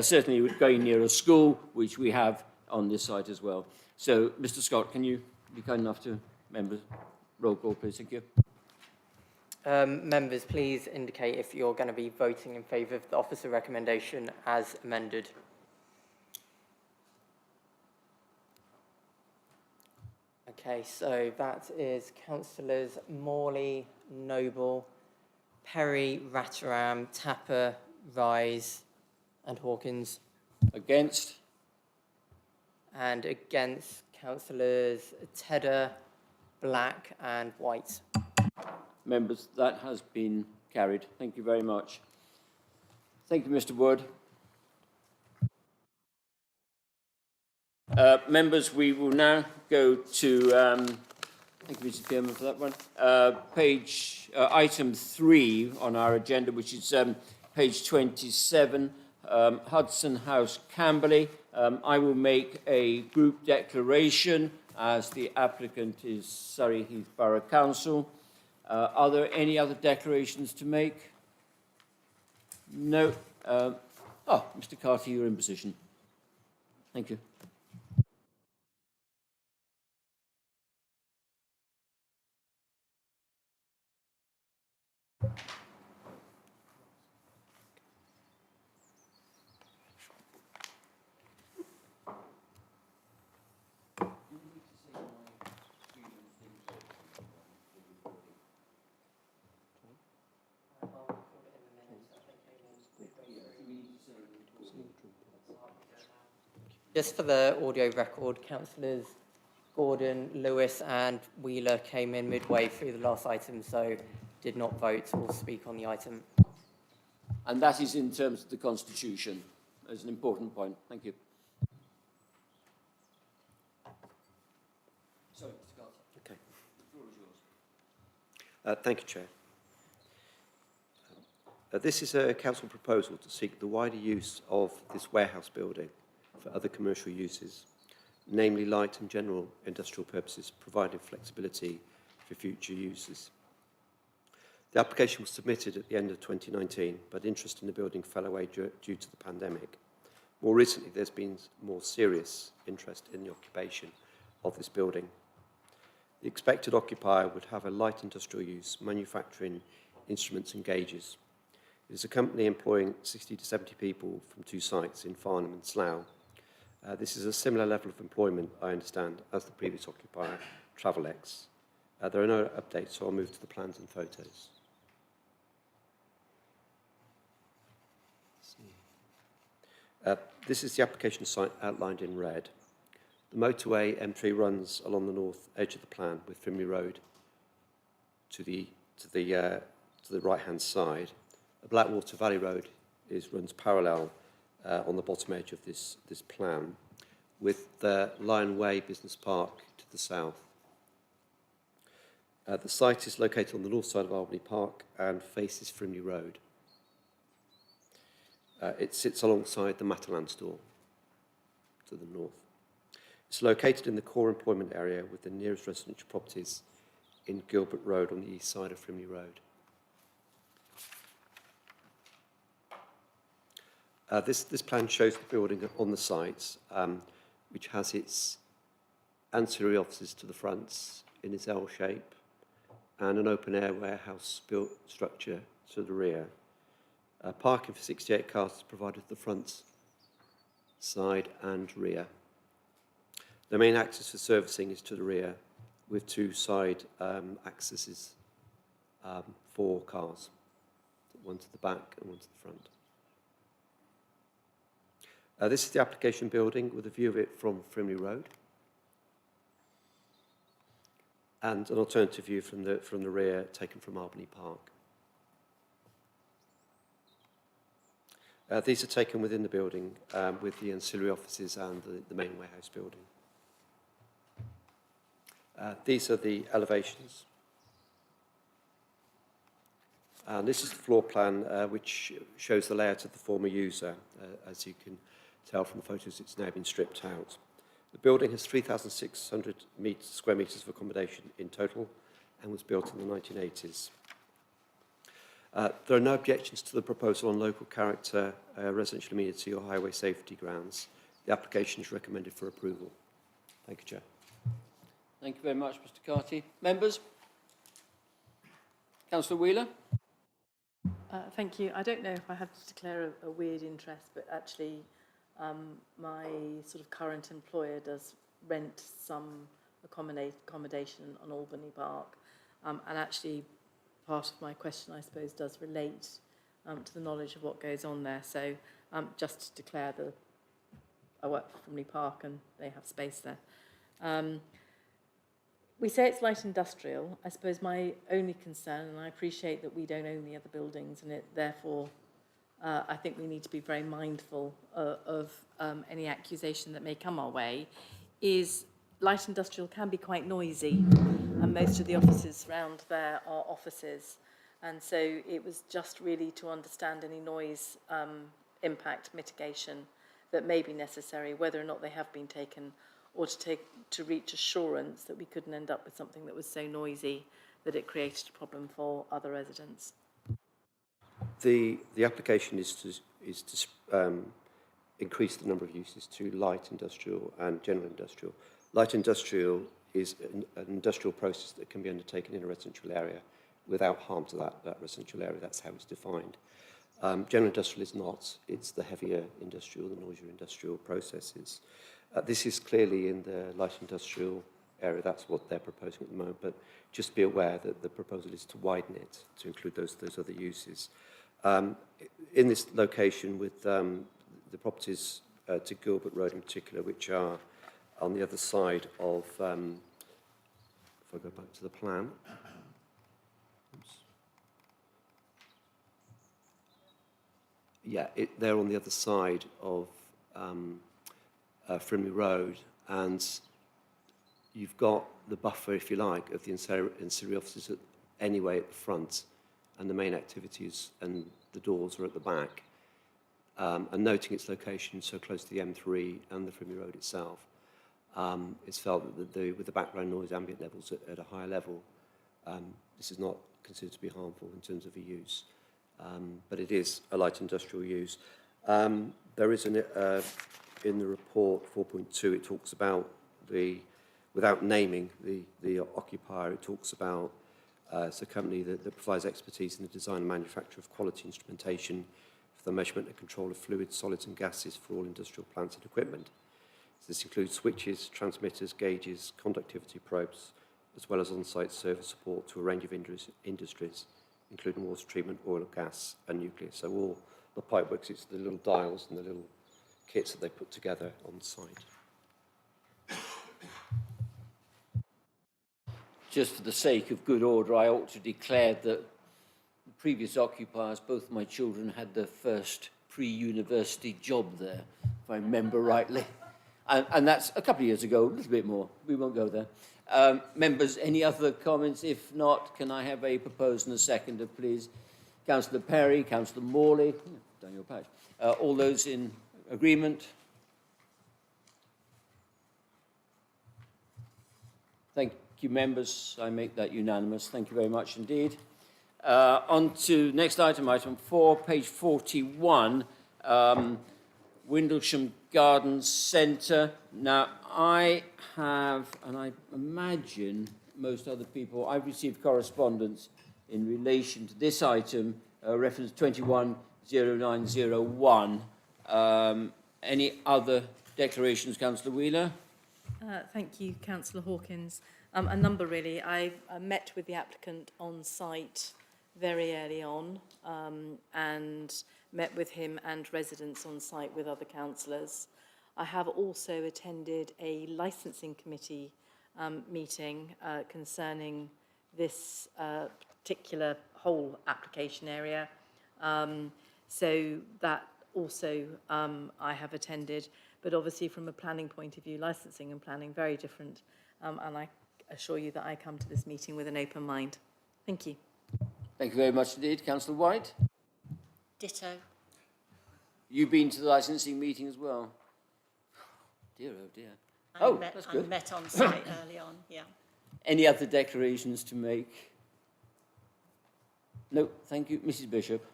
Certainly going near a school, which we have on this site as well. So, Mr. Scott, can you be kind enough to members? Roll call, please. Thank you. Members, please indicate if you're going to be voting in favour of the officer recommendation as amended. Okay, so that is Councillors Morley, Noble, Perry, Ratteram, Tapper, Rise and Hawkins. Against? And against Councillors Tedder, Black and White. Members, that has been carried. Thank you very much. Thank you, Mr. Wood. Members, we will now go to, thank you, Mrs. Pearman, for that one, item 3 on our agenda, which is page 27, Hudson House, Camberley. I will make a group declaration as the applicant is Surrey Heath Borough Council. Are there any other declarations to make? No. Mr. Carty, you're in position. Thank you. Just for the audio record, Councillors Gordon, Lewis and Wheeler came in midway through the last item, so did not vote or speak on the item. And that is in terms of the Constitution, as an important point. Thank you. Sorry, Mr. Carter. Okay. The floor is yours. Thank you, Chair. This is a council proposal to seek the wider use of this warehouse building for other commercial uses, namely light and general industrial purposes, providing flexibility for future uses. The application was submitted at the end of 2019, but interest in the building fell away due to the pandemic. More recently, there's been more serious interest in the occupation of this building. The expected occupier would have a light industrial use, manufacturing instruments and gauges. It is a company employing 60 to 70 people from 2 sites in Farnham and Slough. This is a similar level of employment, I understand, as the previous occupier, Travelex. There are no updates, so I'll move to the plans and photos. This is the application site outlined in red. The motorway M3 runs along the north edge of the plan with Frimley Road to the right-hand side. The Blackwater Valley Road runs parallel on the bottom edge of this plan. with the Lion Way Business Park to the south. The site is located on the north side of Albany Park and faces Frimley Road. It sits alongside the Matalan store to the north. It's located in the core employment area with the nearest residential properties in Gilbert Road on the east side of Frimley Road. This plan shows the building on the site, which has its ancillary offices to the front in its L shape and an open-air warehouse built structure to the rear. Parking for 68 cars is provided at the front, side and rear. The main access for servicing is to the rear, with two side accesses for cars, one to the back and one to the front. This is the application building with a view of it from Frimley Road, and an alternative view from the rear taken from Albany Park. These are taken within the building with the ancillary offices and the main warehouse building. These are the elevations. And this is the floor plan which shows the layout of the former user. As you can tell from the photos, it's now been stripped out. The building has 3,600 square metres of accommodation in total and was built in the 1980s. There are no objections to the proposal on local character, residential amenity or highway safety grounds. The application is recommended for approval. Thank you, Chair. Thank you very much, Mr. Carty. Members? Councillor Wheeler? Thank you. I don't know if I have to declare a weird interest, but actually my sort of current employer does rent some accommodation on Albany Park. And actually part of my question, I suppose, does relate to the knowledge of what goes on there. So just to declare that I work for Frimley Park and they have space there. We say it's light industrial. I suppose my only concern, and I appreciate that we don't own the other buildings, and therefore I think we need to be very mindful of any accusation that may come our way, is light industrial can be quite noisy, and most of the offices around there are offices. And so it was just really to understand any noise impact mitigation that may be necessary, whether or not they have been taken, or to reach assurance that we couldn't end up with something that was so noisy that it created a problem for other residents. The application is to increase the number of uses to light industrial and general industrial. Light industrial is an industrial process that can be undertaken in a residential area without harm to that residential area. That's how it's defined. General industrial is not. It's the heavier industrial, the noisier industrial processes. This is clearly in the light industrial area. That's what they're proposing at the moment. But just be aware that the proposal is to widen it to include those other uses. In this location with the properties to Gilbert Road in particular, which are on the other side of, if I go back to the plan, they're on the other side of Frimley Road, and you've got the buffer, if you like, of the ancillary offices anyway at the front, and the main activities and the doors are at the back. And noting its location so close to the M3 and the Frimley Road itself, it's felt that with the background noise ambient levels at a higher level, this is not considered to be harmful in terms of a use. But it is a light industrial use. There is in the report 4.2, it talks about without naming the occupier, it talks about it's a company that provides expertise in the design and manufacture of quality instrumentation for the measurement and control of fluids, solids and gases for all industrial plants and equipment. So this includes switches, transmitters, gauges, conductivity probes, as well as on-site service support to a range of industries, including water treatment, oil and gas and nuclear. So all the pipeworks, it's the little dials and the little kits that they put together on site. Just for the sake of good order, I ought to declare that the previous occupiers, both my children, had their first pre-university job there, if I remember rightly. And that's a couple of years ago, a little bit more. We won't go there. Members, any other comments? If not, can I have a proposer and a seconder, please? Councillor Perry, Councillor Morley, down your patch. All those in agreement? Thank you, members. I make that unanimous. Thank you very much indeed. On to next item, item 4, page 41, Windlesham Garden Centre. Now, I have, and I imagine most other people, I've received correspondence in relation to this item, reference 210901. Any other declarations, Councillor Wheeler? Thank you, Councillor Hawkins. A number, really. I met with the applicant on site very early on and met with him and residents on site with other councillors. I have also attended a licensing committee meeting concerning this particular whole application area. So that also I have attended, but obviously from a planning point of view, licensing and planning, very different. And I assure you that I come to this meeting with an open mind. Thank you. Thank you very much indeed. Councillor White? Ditto. You've been to the licensing meeting as well? Dear, oh dear. That's good. I met on site early on, yeah. Any other declarations to make? No, thank you. Mrs. Bishop.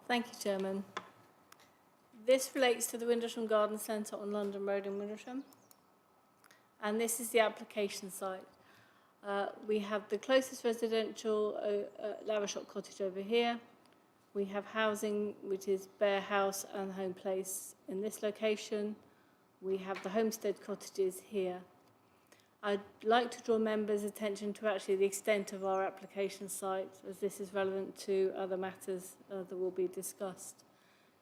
Thank you, Chairman. This relates to the Windlesham Garden Centre on London Road in Windlesham. And this is the application site. We have the closest residential Lavershot Cottage over here. We have housing, which is Bear House and Home Place in this location. We have the homestead cottages here. I'd like to draw members' attention to actually the extent of our application site, as this is relevant to other matters that will be discussed.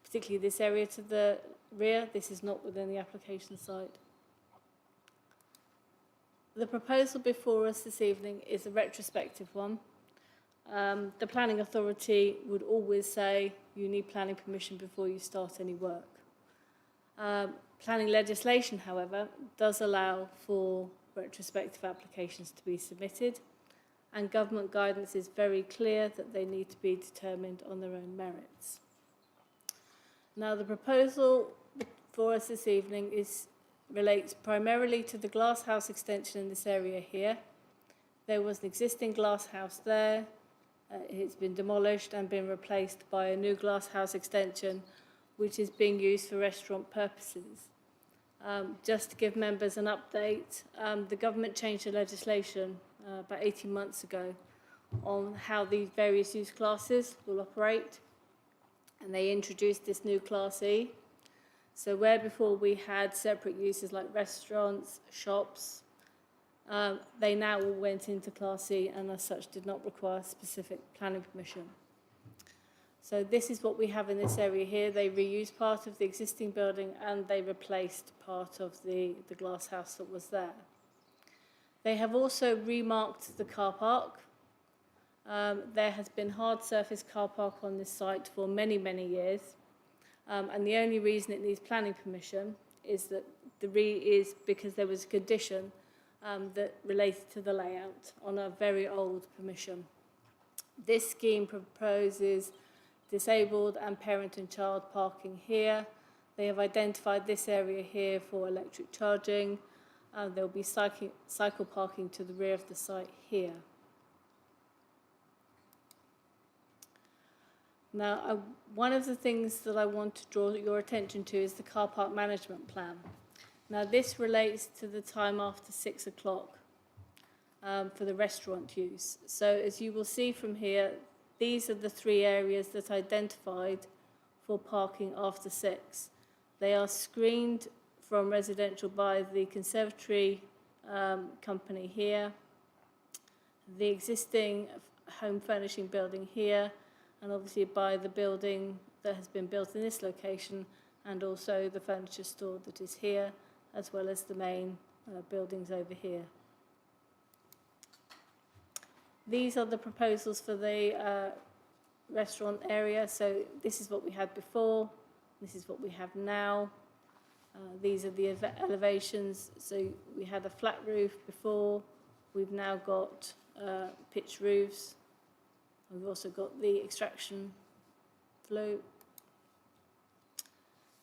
Particularly this area to the rear, this is not within the application site. The proposal before us this evening is a retrospective one. The planning authority would always say you need planning permission before you start any work. Planning legislation, however, does allow for retrospective applications to be submitted, and government guidance is very clear that they need to be determined on their own merits. Now, the proposal for us this evening relates primarily to the glass house extension in this area here. There was an existing glass house there. It's been demolished and been replaced by a new glass house extension, which is being used for restaurant purposes. Just to give members an update, the government changed the legislation about 18 months ago on how these various use classes will operate, and they introduced this new Class E. So where before we had separate uses like restaurants, shops, they now all went into Class E and as such did not require specific planning permission. So this is what we have in this area here. They reused part of the existing building and they replaced part of the glass house that was there. They have also remarked the car park. There has been hard surface car park on this site for many, many years. And the only reason it needs planning permission is that is because there was a condition that related to the layout on a very old permission. This scheme proposes disabled and parent and child parking here. They have identified this area here for electric charging. There will be cycle parking to the rear of the site here. Now, one of the things that I want to draw your attention to is the car park management plan. Now, this relates to the time after 6 o'clock for the restaurant use. So, as you will see from here, these are the three areas that are identified for parking after 6. They are screened from residential by the conservatory company here, the existing home furnishing building here, and obviously by the building that has been built in this location, and also the furniture store that is here, as well as the main buildings over here. These are the proposals for the restaurant area. So this is what we had before. This is what we have now. These are the elevations. So we had a flat roof before. We've now got pitched roofs. We've also got the extraction float.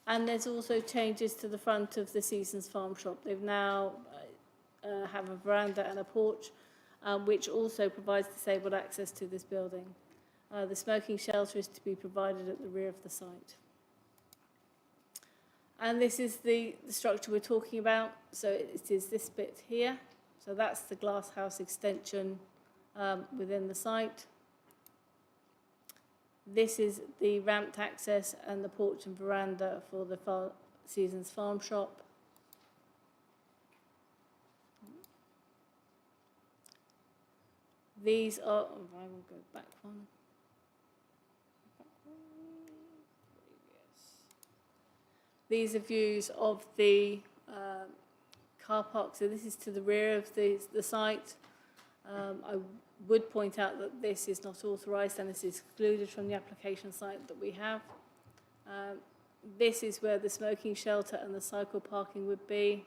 And there's also changes to the front of the Seasons Farm Shop. They've now have a veranda and a porch, which also provides disabled access to this building. The smoking shelter is to be provided at the rear of the site. And this is the structure we're talking about. So it is this bit here. So that's the glass house extension within the site. This is the ramped access and the porch and veranda for the Seasons Farm Shop. These are, oh, I will go back one. These are views of the car park. So this is to the rear of the site. I would point out that this is not authorised and this is excluded from the application site that we have. This is where the smoking shelter and the cycle parking would be.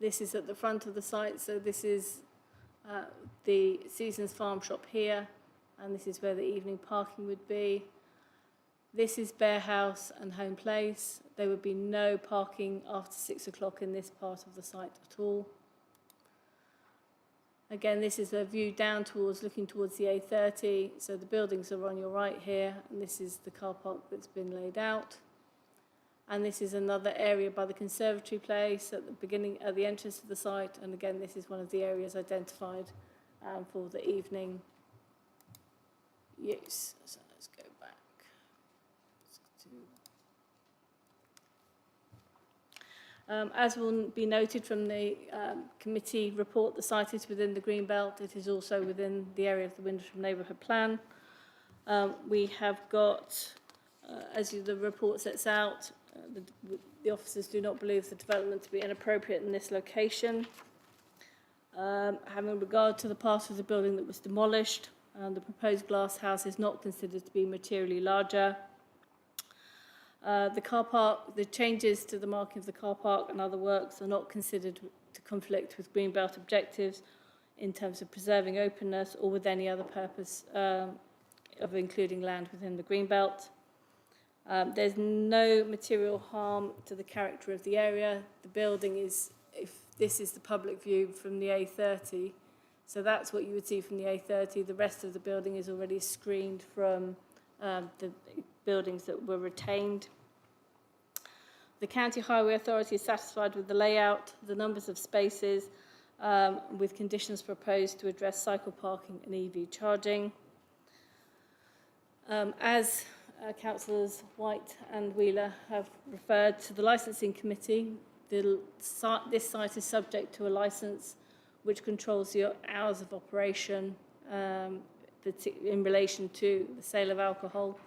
This is at the front of the site, so this is the Seasons Farm Shop here, and this is where the evening parking would be. This is Bear House and Home Place. There would be no parking after 6 o'clock in this part of the site at all. Again, this is a view down towards, looking towards the A30. So the buildings are on your right here, and this is the car park that's been laid out. And this is another area by the conservatory place at the beginning, at the entrance of the site. And again, this is one of the areas identified for the evening use. So let's go back. As will be noted from the committee report, the site is within the green belt. It is also within the area of the Windlesham Neighbourhood Plan. We have got, as the report sets out, the officers do not believe the development to be inappropriate in this location. Having regard to the part of the building that was demolished, the proposed glass house is not considered to be materially larger. The car park, the changes to the marking of the car park and other works are not considered to conflict with Greenbelt objectives in terms of preserving openness or with any other purpose of including land within the Greenbelt. There's no material harm to the character of the area. The building is, if this is the public view from the A30, so that's what you would see from the A30. The rest of the building is already screened from the buildings that were retained. The County Highway Authority is satisfied with the layout, the numbers of spaces, with conditions proposed to address cycle parking and EV charging. As Councillors White and Wheeler have referred to the licensing committee, this site is subject to a licence which controls the hours of operation in relation to the sale of alcohol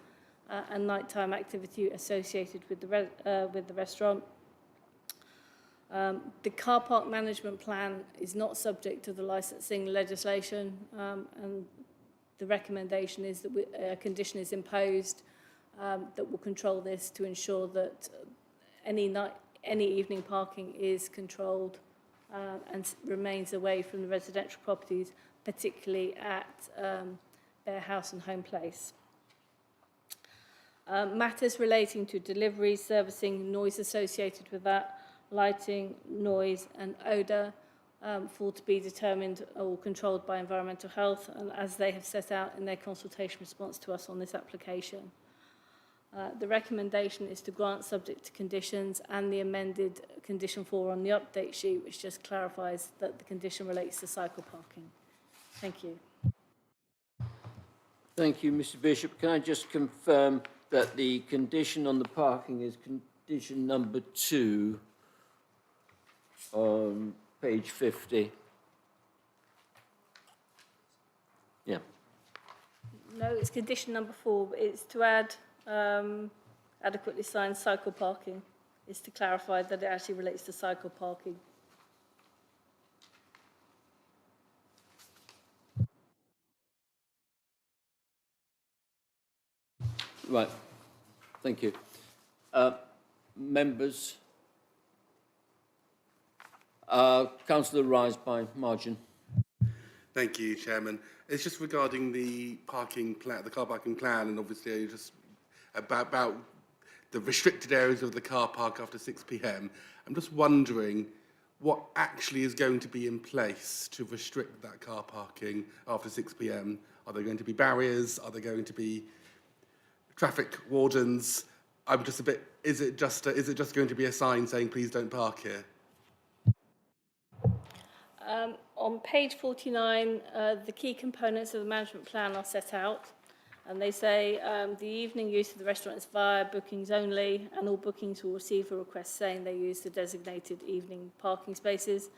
and nighttime activity associated with the restaurant. The car park management plan is not subject to the licensing legislation, and the recommendation is that a condition is imposed that will control this to ensure that any evening parking is controlled and remains away from the residential properties, particularly at Bear House and Home Place. Matters relating to delivery, servicing, noise associated with that, lighting, noise and odour fall to be determined or controlled by Environmental Health, and as they have set out in their consultation response to us on this application. The recommendation is to grant subject to conditions and the amended condition 4 on the update sheet, which just clarifies that the condition relates to cycle parking. Thank you. Thank you, Mr. Bishop. Can I just confirm that the condition on the parking is condition number 2 on page 50? Yeah. No, it's condition number 4. It's to add adequately signed cycle parking. It's to clarify that it actually relates to cycle parking. Right. Thank you. Members? Councillor Rise by margin. Thank you, Chairman. It's just regarding the parking plan, the car parking plan, and obviously just about the restricted areas of the car park after 6 p.m. I'm just wondering what actually is going to be in place to restrict that car parking after 6 p.m. Are there going to be barriers? Are there going to be traffic wardens? I'm just a bit. Is it just going to be a sign saying please don't park here? On page 49, the key components of the management plan are set out, and they say the evening use of the restaurant is via bookings only, and all bookings will receive a request saying they use the designated evening parking spaces.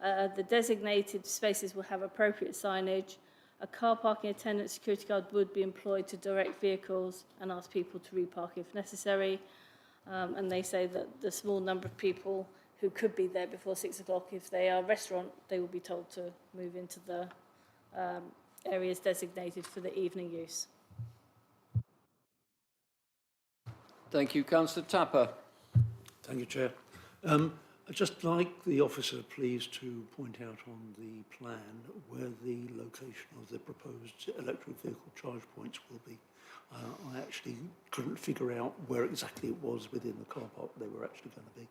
The designated spaces will have appropriate signage. A car parking attendant security guard would be employed to direct vehicles and ask people to repark if necessary. And they say that the small number of people who could be there before 6 o'clock, if they are a restaurant, they will be told to move into the areas designated for the evening use. Thank you. Councillor Tapper. Thank you, Chair. I'd just like the officer, please, to point out on the plan where the location of the proposed electric vehicle charge points will be. I actually couldn't figure out where exactly it was within the car park they were actually going to be.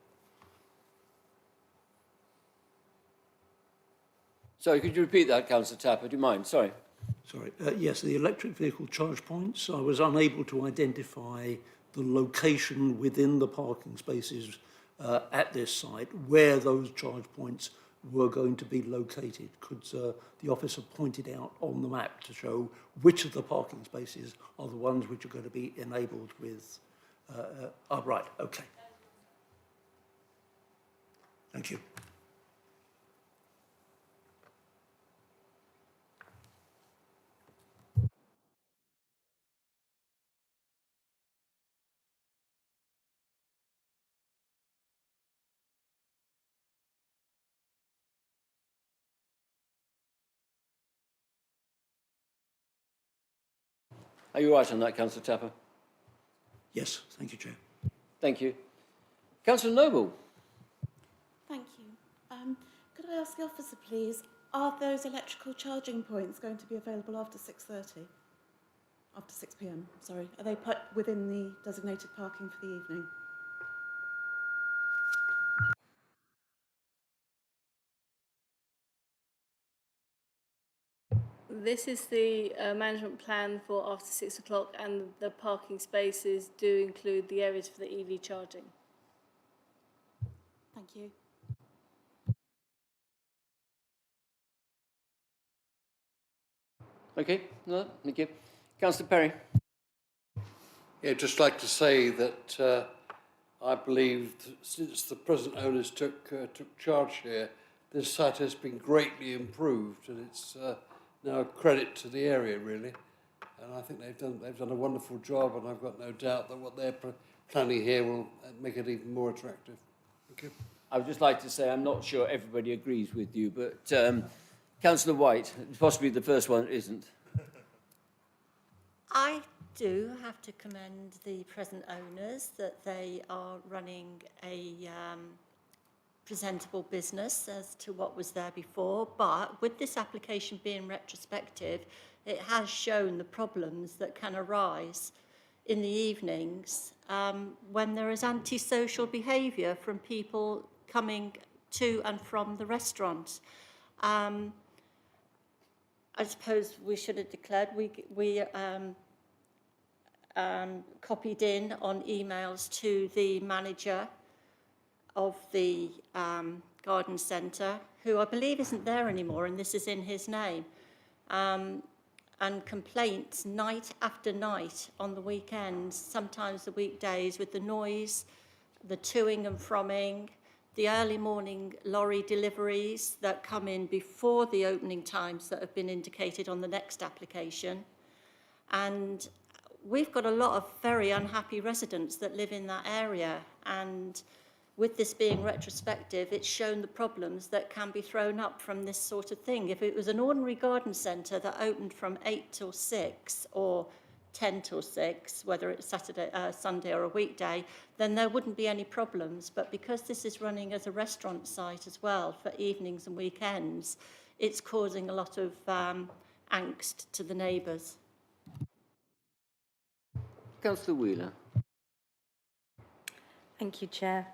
Sorry, could you repeat that, Councillor Tapper? Do you mind? Sorry. Sorry. Yes, the electric vehicle charge points. I was unable to identify the location within the parking spaces at this site where those charge points were going to be located. Could the officer point it out on the map to show which of the parking spaces are the ones which are going to be enabled with... oh, right, okay. Thank you. Are you right on that, Councillor Tapper? Yes, thank you, Chair. Thank you. Councillor Noble. Thank you. Could I ask the officer, please, are those electrical charging points going to be available after 6:30? After 6 p.m, sorry. Are they put within the designated parking for the evening? This is the management plan for after 6 o'clock, and the parking spaces do include the areas for the EV charging. Thank you. Okay, no, thank you. Councillor Perry. Yeah, I'd just like to say that I believe that since the present owners took charge here, this site has been greatly improved, and it's now a credit to the area, really. And I think they've done a wonderful job, and I've got no doubt that what they're planning here will make it even more attractive. Thank you. I would just like to say I'm not sure everybody agrees with you, but Councillor White, possibly the first one, isn't. I do have to commend the present owners that they are running a presentable business as to what was there before, but with this application being retrospective, it has shown the problems that can arise in the evenings when there is antisocial behaviour from people coming to and from the restaurant. I suppose we should have declared we copied in on emails to the manager of the garden centre, who I believe isn't there anymore, and this is in his name, and complaints night after night on the weekends, sometimes the weekdays, with the noise, the toing and fromming, the early morning lorry deliveries that come in before the opening times that have been indicated on the next application. And we've got a lot of very unhappy residents that live in that area, and with this being retrospective, it's shown the problems that can be thrown up from this sort of thing. If it was an ordinary garden centre that opened from 8 till 6 or 10 till 6, whether it's Saturday, Sunday or a weekday, then there wouldn't be any problems. But because this is running as a restaurant site as well for evenings and weekends, it's causing a lot of angst to the neighbours. Councillor Wheeler. Thank you, Chair.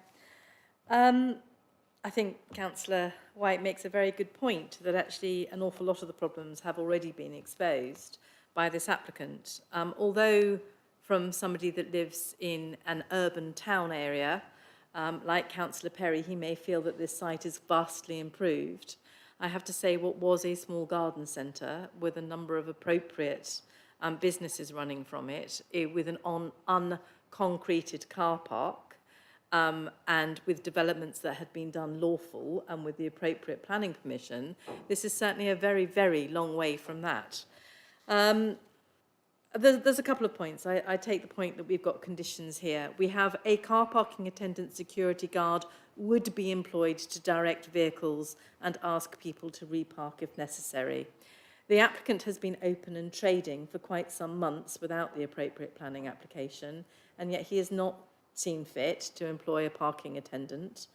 I think Councillor White makes a very good point that actually an awful lot of the problems have already been exposed by this applicant. Although from somebody that lives in an urban town area, like Councillor Perry, he may feel that this site is vastly improved. I have to say what was a small garden centre with a number of appropriate businesses running from it, with an unconcreted car park, and with developments that had been done lawful and with the appropriate planning permission, this is certainly a very, very long way from that. There's a couple of points. I take the point that we've got conditions here. We have a car parking attendant security guard would be employed to direct vehicles and ask people to repark if necessary. The applicant has been open and trading for quite some months without the appropriate planning application, and yet he has not seen fit to employ a parking attendant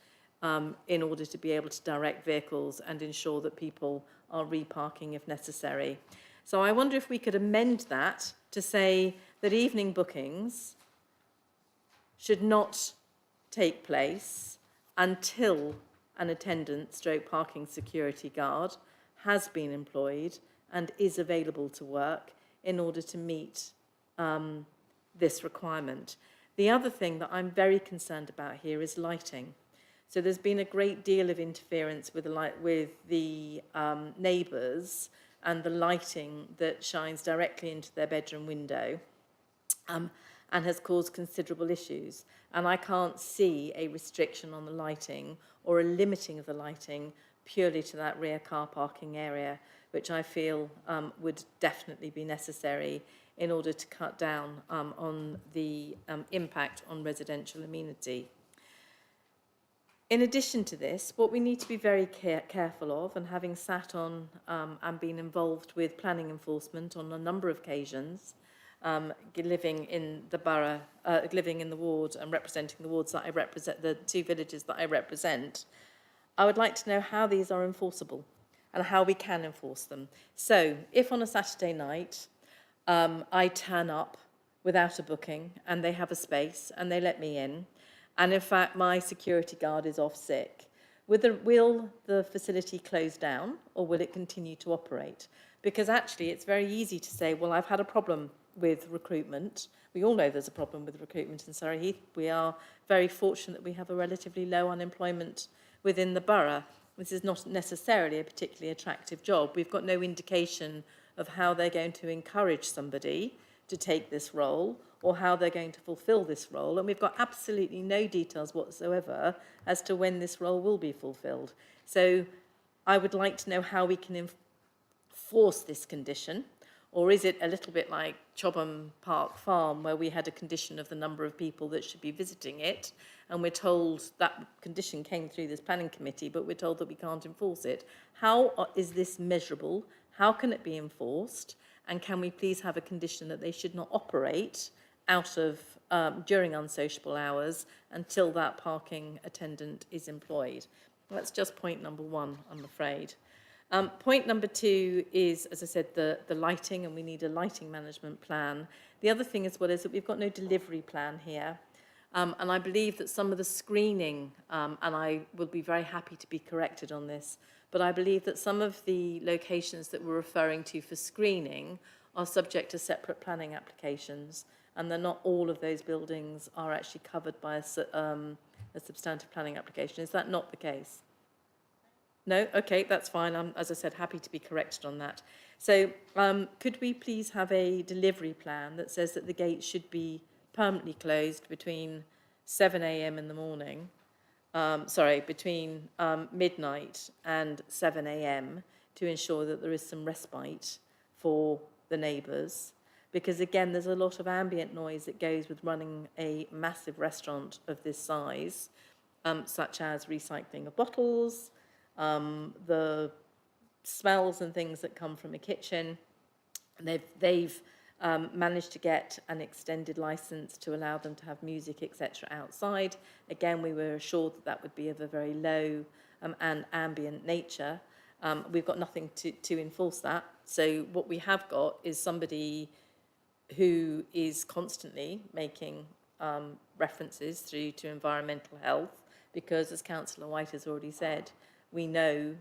in order to be able to direct vehicles and ensure that people are reparking if necessary. So I wonder if we could amend that to say that evening bookings should not take place until an attendant stroke parking security guard has been employed and is available to work in order to meet this requirement. The other thing that I'm very concerned about here is lighting. So there's been a great deal of interference with the neighbours and the lighting that shines directly into their bedroom window and has caused considerable issues. And I can't see a restriction on the lighting or a limiting of the lighting purely to that rear car parking area, which I feel would definitely be necessary in order to cut down on the impact on residential amenity. In addition to this, what we need to be very careful of, and having sat on and been involved with planning enforcement on a number of occasions, living in the borough, living in the ward and representing the wards that I represent, the 2 villages that I represent, I would like to know how these are enforceable and how we can enforce them. So if on a Saturday night, I turn up without a booking and they have a space and they let me in, and in fact my security guard is off sick, will the facility close down or will it continue to operate? Because actually it's very easy to say, well, I've had a problem with recruitment. We all know there's a problem with recruitment in Surrey Heath. We are very fortunate that we have a relatively low unemployment within the borough. This is not necessarily a particularly attractive job. We've got no indication of how they're going to encourage somebody to take this role or how they're going to fulfil this role. And we've got absolutely no details whatsoever as to when this role will be fulfilled. So I would like to know how we can enforce this condition. Or is it a little bit like Chobham Park Farm, where we had a condition of the number of people that should be visiting it, and we're told that condition came through this planning committee, but we're told that we can't enforce it? How is this measurable? How can it be enforced? And can we please have a condition that they should not operate out of during unsociable hours until that parking attendant is employed? That's just point number 1, I'm afraid. Point number 2 is, as I said, the lighting, and we need a lighting management plan. The other thing as well is that we've got no delivery plan here. And I believe that some of the screening, and I will be very happy to be corrected on this, but I believe that some of the locations that we're referring to for screening are subject to separate planning applications, and that not all of those buildings are actually covered by a substantive planning application. Is that not the case? No? Okay, that's fine. I'm, as I said, happy to be corrected on that. So could we please have a delivery plan that says that the gates should be permanently closed between 7 a.m. in the morning, between midnight and 7 a.m. to ensure that there is some respite for the neighbours? Because again, there's a lot of ambient noise that goes with running a massive restaurant of this size, such as recycling of bottles, the smells and things that come from a kitchen. They've managed to get an extended licence to allow them to have music, etc. outside. Again, we were assured that that would be of a very low and ambient nature. We've got nothing to enforce that. So what we have got is somebody who is constantly making references through to environmental health, because, as Councillor White has already said, we know,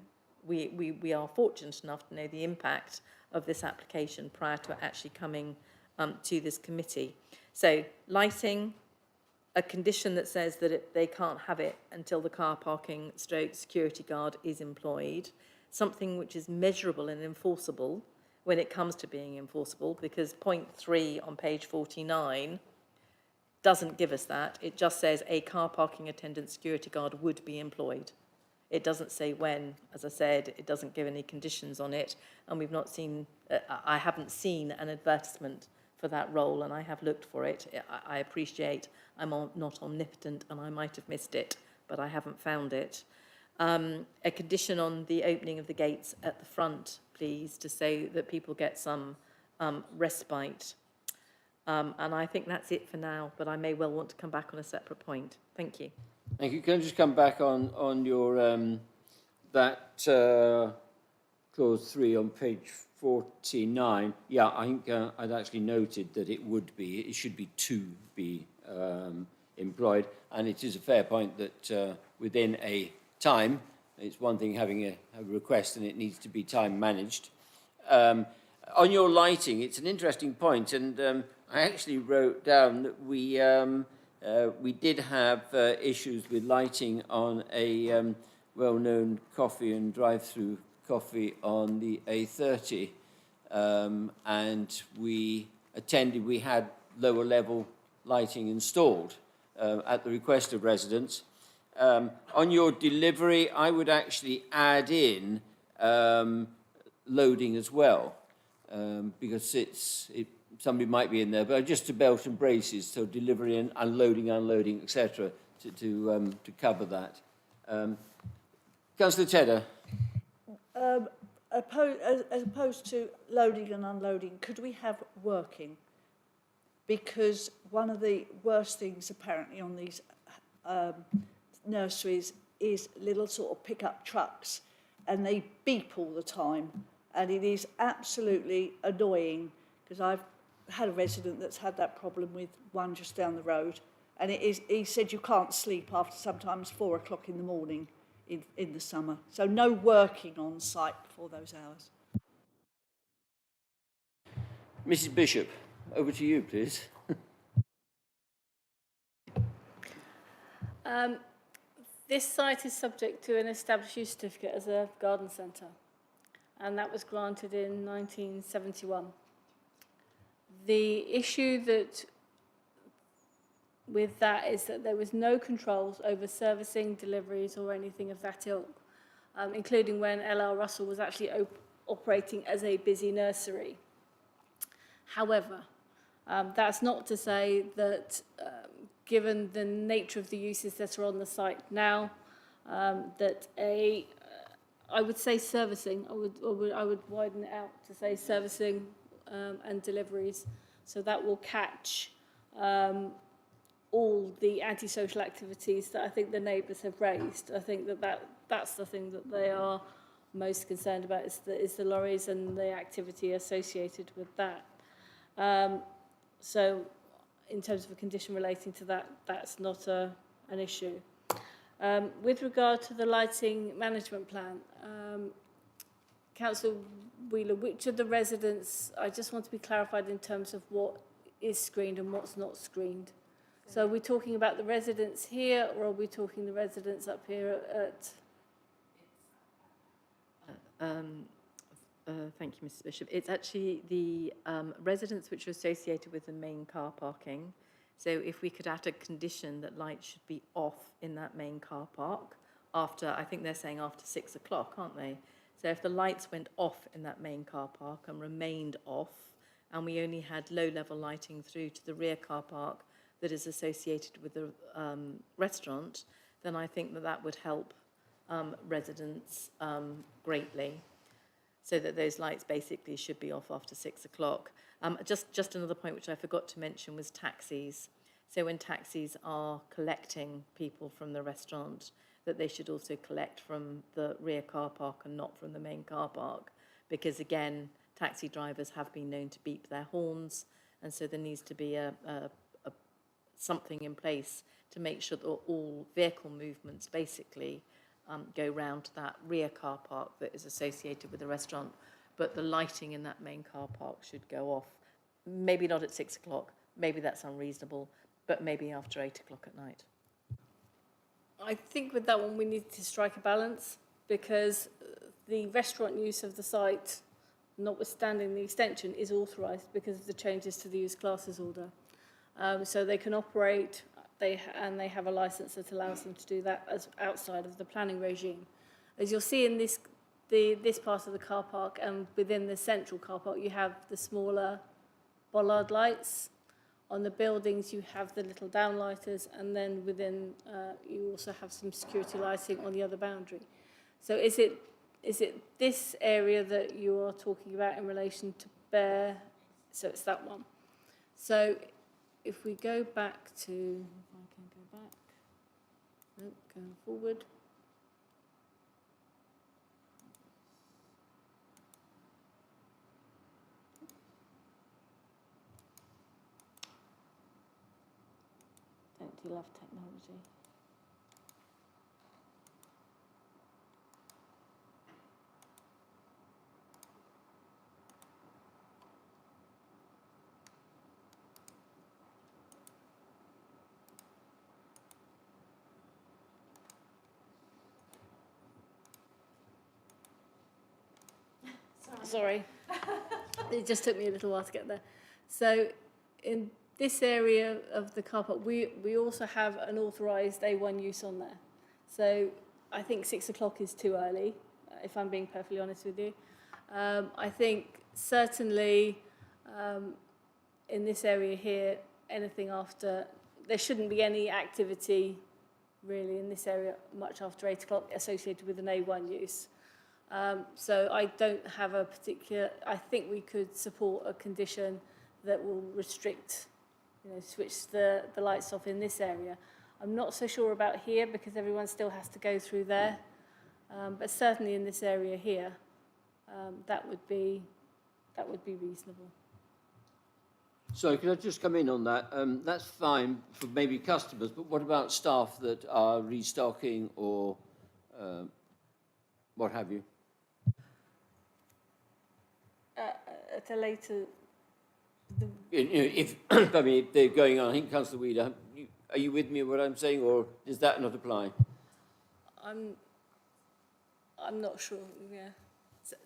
we are fortunate enough to know the impact of this application prior to it actually coming to this committee. So lighting, a condition that says that they can't have it until the car parking stroke security guard is employed, something which is measurable and enforceable when it comes to being enforceable, because point 3 on page 49 doesn't give us that. It just says a car parking attendant security guard would be employed. It doesn't say when, as I said, it doesn't give any conditions on it, and we've not seen, I haven't seen an advertisement for that role, and I have looked for it. I appreciate I'm not omnipotent and I might have missed it, but I haven't found it. A condition on the opening of the gates at the front, please, to say that people get some respite. And I think that's it for now, but I may well want to come back on a separate point. Thank you. Thank you. Can I just come back on your that clause 3 on page 49? Yeah, I think I'd actually noted that it should be to be employed, and it is a fair point that within a time, it's one thing having a request and it needs to be time managed. On your lighting, it's an interesting point, and I actually wrote down that we did have issues with lighting on a well-known coffee and drive-through coffee on the A30, and we had lower level lighting installed at the request of residents. On your delivery, I would actually add in loading as well, because somebody might be in there, but just to belt and braces, so delivery and unloading, etc., to cover that. Councillor Tedder. As opposed to loading and unloading, could we have working? Because one of the worst things apparently on these nurseries is little sort of pickup trucks, and they beep all the time, and it is absolutely annoying, because I've had a resident that's had that problem with one just down the road, and he said you can't sleep after sometimes 4 o'clock in the morning in the summer. So no working on site before those hours. Mrs. Bishop, over to you, please. This site is subject to an established use certificate as a garden centre, and that was granted in 1971. The issue with that is that there was no controls over servicing, deliveries or anything of that ilk, including when L.L. Russell was actually operating as a busy nursery. However, that's not to say that given the nature of the uses that are on the site now, that I would say servicing, I would widen it out to say servicing and deliveries, so that will catch all the antisocial activities that I think the neighbours have raised. I think that's the thing that they are most concerned about, is the lorries and the activity associated with that. So in terms of a condition relating to that, that's not an issue. With regard to the lighting management plan, Councillor Wheeler, which of the residents, I just want to be clarified in terms of what is screened and what's not screened. So are we talking about the residents here, or are we talking the residents up here at... Thank you, Mrs. Bishop. It's actually the residents which are associated with the main car parking. So if we could add a condition that lights should be off in that main car park after, I think they're saying after 6 o'clock, aren't they? So if the lights went off in that main car park and remained off, and we only had low-level lighting through to the rear car park that is associated with the restaurant, then I think that would help residents greatly. so that those lights basically should be off after 6 o'clock. Just another point which I forgot to mention was taxis. So when taxis are collecting people from the restaurant, that they should also collect from the rear car park and not from the main car park, because again, taxi drivers have been known to beep their horns, and so there needs to be something in place to make sure that all vehicle movements basically go round to that rear car park that is associated with the restaurant, but the lighting in that main car park should go off. Maybe not at 6 o'clock, maybe that's unreasonable, but maybe after 8 o'clock at night. I think with that one we need to strike a balance, because the restaurant use of the site, notwithstanding the extension, is authorised because of the changes to the use classes order. So they can operate, they have a licence that allows them to do that as outside of the planning regime. As you'll see in this part of the car park, and within the central car park, you have the smaller bollard lights. On the buildings, you have the little downlighters, and then within, you also have some security lighting on the other boundary. So is it this area that you are talking about in relation to Bear? So it's that one. So if we go back to, if I can go back, nope, going forward. Don't you love technology? Sorry. It just took me a little while to get there. So in this area of the car park, we also have an authorised A1 use on there. So I think 6 o'clock is too early, if I'm being perfectly honest with you. I think certainly in this area here, anything after, there shouldn't be any activity really in this area much after 8 o'clock associated with an A1 use. So I don't have a particular, I think we could support a condition that will restrict, switch the lights off in this area. I'm not so sure about here because everyone still has to go through there. But certainly in this area here, that would be reasonable. So could I just come in on that? That's fine for maybe customers, but what about staff that are restocking or what have you? At a later... If I mean, if they're going on, I think Councillor Weed, are you with me on what I'm saying, or does that not apply? I'm not sure, yeah.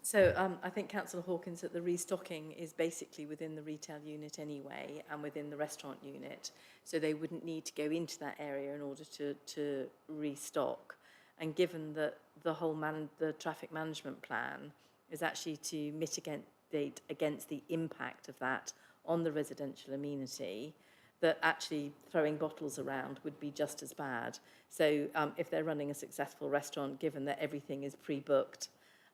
So I think Councillor Hawkins, that the restocking is basically within the retail unit anyway and within the restaurant unit. So they wouldn't need to go into that area in order to restock. And given that the traffic management plan is actually to mitigate against the impact of that on the residential amenity, that actually throwing bottles around would be just as bad. So if they're running a successful restaurant, given that everything is pre-booked,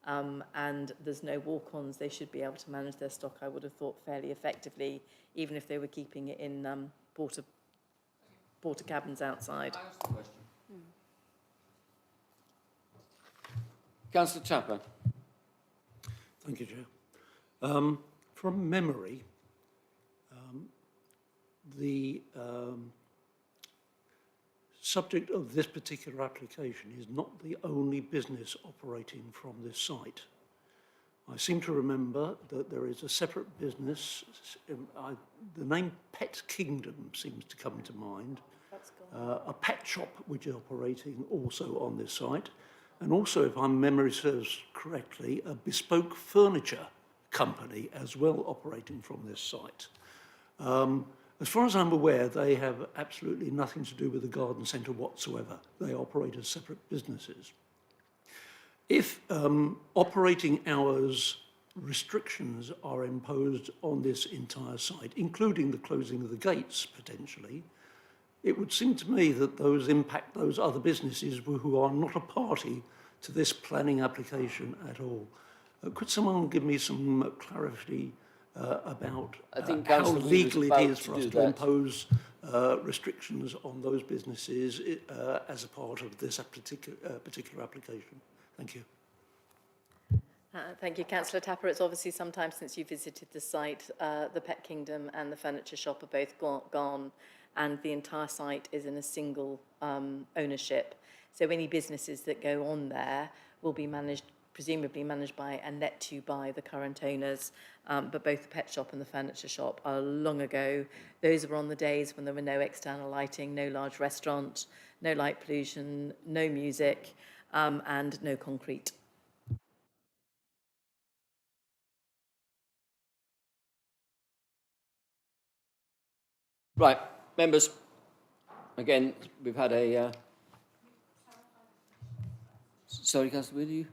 and there's no walk-ons, they should be able to manage their stock, I would have thought, fairly effectively, even if they were keeping it in porta cabins outside. Councillor Tapper. Thank you, Chair. From memory, the subject of this particular application is not the only business operating from this site. I seem to remember that there is a separate business, the name Pet Kingdom seems to come to mind, a pet shop which is operating also on this site, and also, if my memory serves correctly, a bespoke furniture company as well operating from this site. As far as I'm aware, they have absolutely nothing to do with the garden centre whatsoever. They operate as separate businesses. If operating hours restrictions are imposed on this entire site, including the closing of the gates potentially, it would seem to me that those impact those other businesses who are not a party to this planning application at all. Could someone give me some clarity about I think how Councillor Wood was legal it about is to for us do to that. impose restrictions on those businesses as a part of this particular application? Thank you. Thank you, Councillor Tapper. It's obviously some time since you visited the site. The Pet Kingdom and the furniture shop are both gone, and the entire site is in a single ownership. So any businesses that go on there will be presumably managed by and let to by the current owners. But both the pet shop and the furniture shop are long ago. Those were on the days when there were no external lighting, no large restaurant, no light pollution, no music, and no concrete. Right, members, again, we've had a... Sorry, Councillor Wood, you?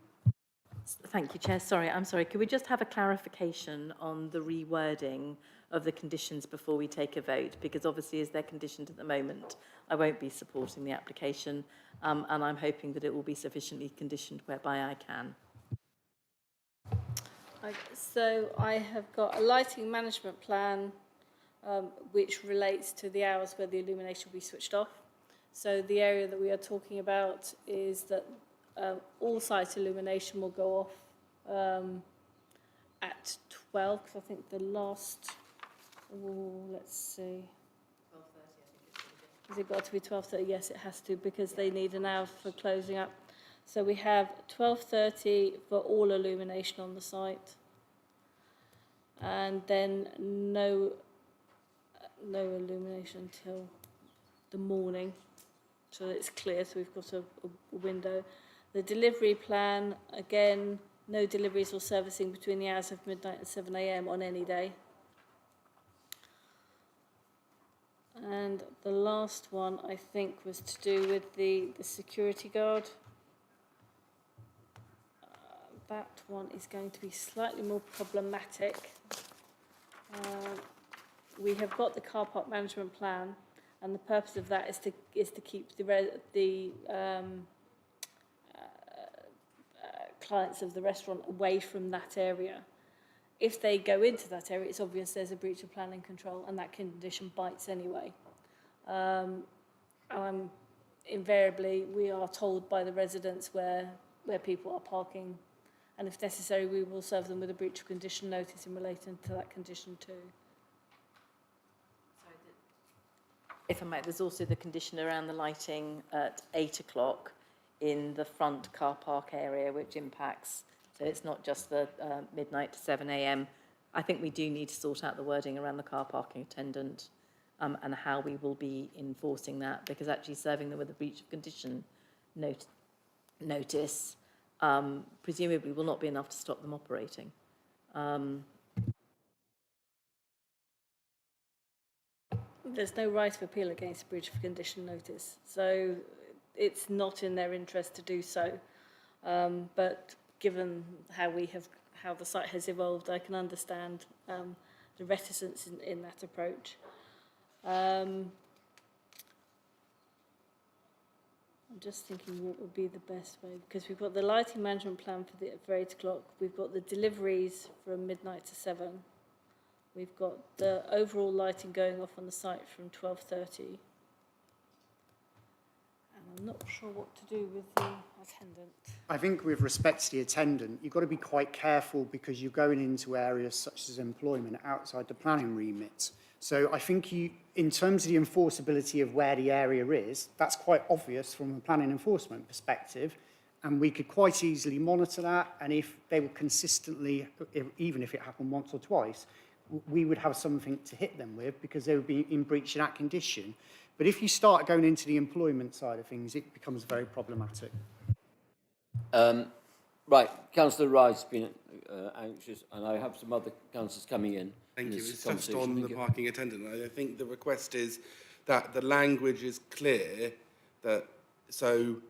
Thank you, Chair. I'm sorry. Could we just have a clarification on the rewording of the conditions before we take a vote? Because obviously, as they're conditioned at the moment, I won't be supporting the application, and I'm hoping that it will be sufficiently conditioned whereby I can. So I have got a lighting management plan which relates to the hours where the illumination will be switched off. So the area that we are talking about is that all site illumination will go off at 12, because I think the last, let's see. 12:30, I think it's going to be. Has it got to be 12:30? Yes, it has to, because they need an hour for closing up. So we have 12:30 for all illumination on the site, and then no illumination until the morning, so that it's clear, so we've got a window. The delivery plan, again, no deliveries or servicing between the hours of midnight and 7 a.m. on any day. And the last one, I think, was to do with the security guard. That one is going to be slightly more problematic. We have got the car park management plan, and the purpose of that is to keep the clients of the restaurant away from that area. If they go into that area, it's obvious there's a breach of planning control, and that condition bites anyway. Invariably, we are told by the residents where people are parking, and if necessary, we will serve them with a breach of condition notice in relation to that condition too. If I might, there's also the condition around the lighting at 8 o'clock in the front car park area, which impacts. So it's not just the midnight to 7 a.m. I think we do need to sort out the wording around the car parking attendant and how we will be enforcing that, because actually serving them with a breach of condition notice presumably will not be enough to stop them operating. There's no right of appeal against a breach of condition notice, so it's not in their interest to do so. But given how the site has evolved, I can understand the reticence in that approach. I'm just thinking what would be the best way, because we've got the lighting management plan for 8 o'clock. We've got the deliveries from midnight to 7. We've got the overall lighting going off on the site from 12:30. And I'm not sure what to do with the attendant. I think with respect to the attendant, you've got to be quite careful, because you're going into areas such as employment outside the planning remit. So I think in terms of the enforceability of where the area is, that's quite obvious from a planning enforcement perspective. And we could quite easily monitor that. And if they were consistently, even if it happened once or twice, we would have something to hit them with, because they would be in breach of that condition. But if you start going into the employment side of things, it becomes very problematic. Right, Councillor Rice has been anxious, and I have some other councillors coming in. Thank you. It's just on the parking attendant. I think the request is that the language is clear, that so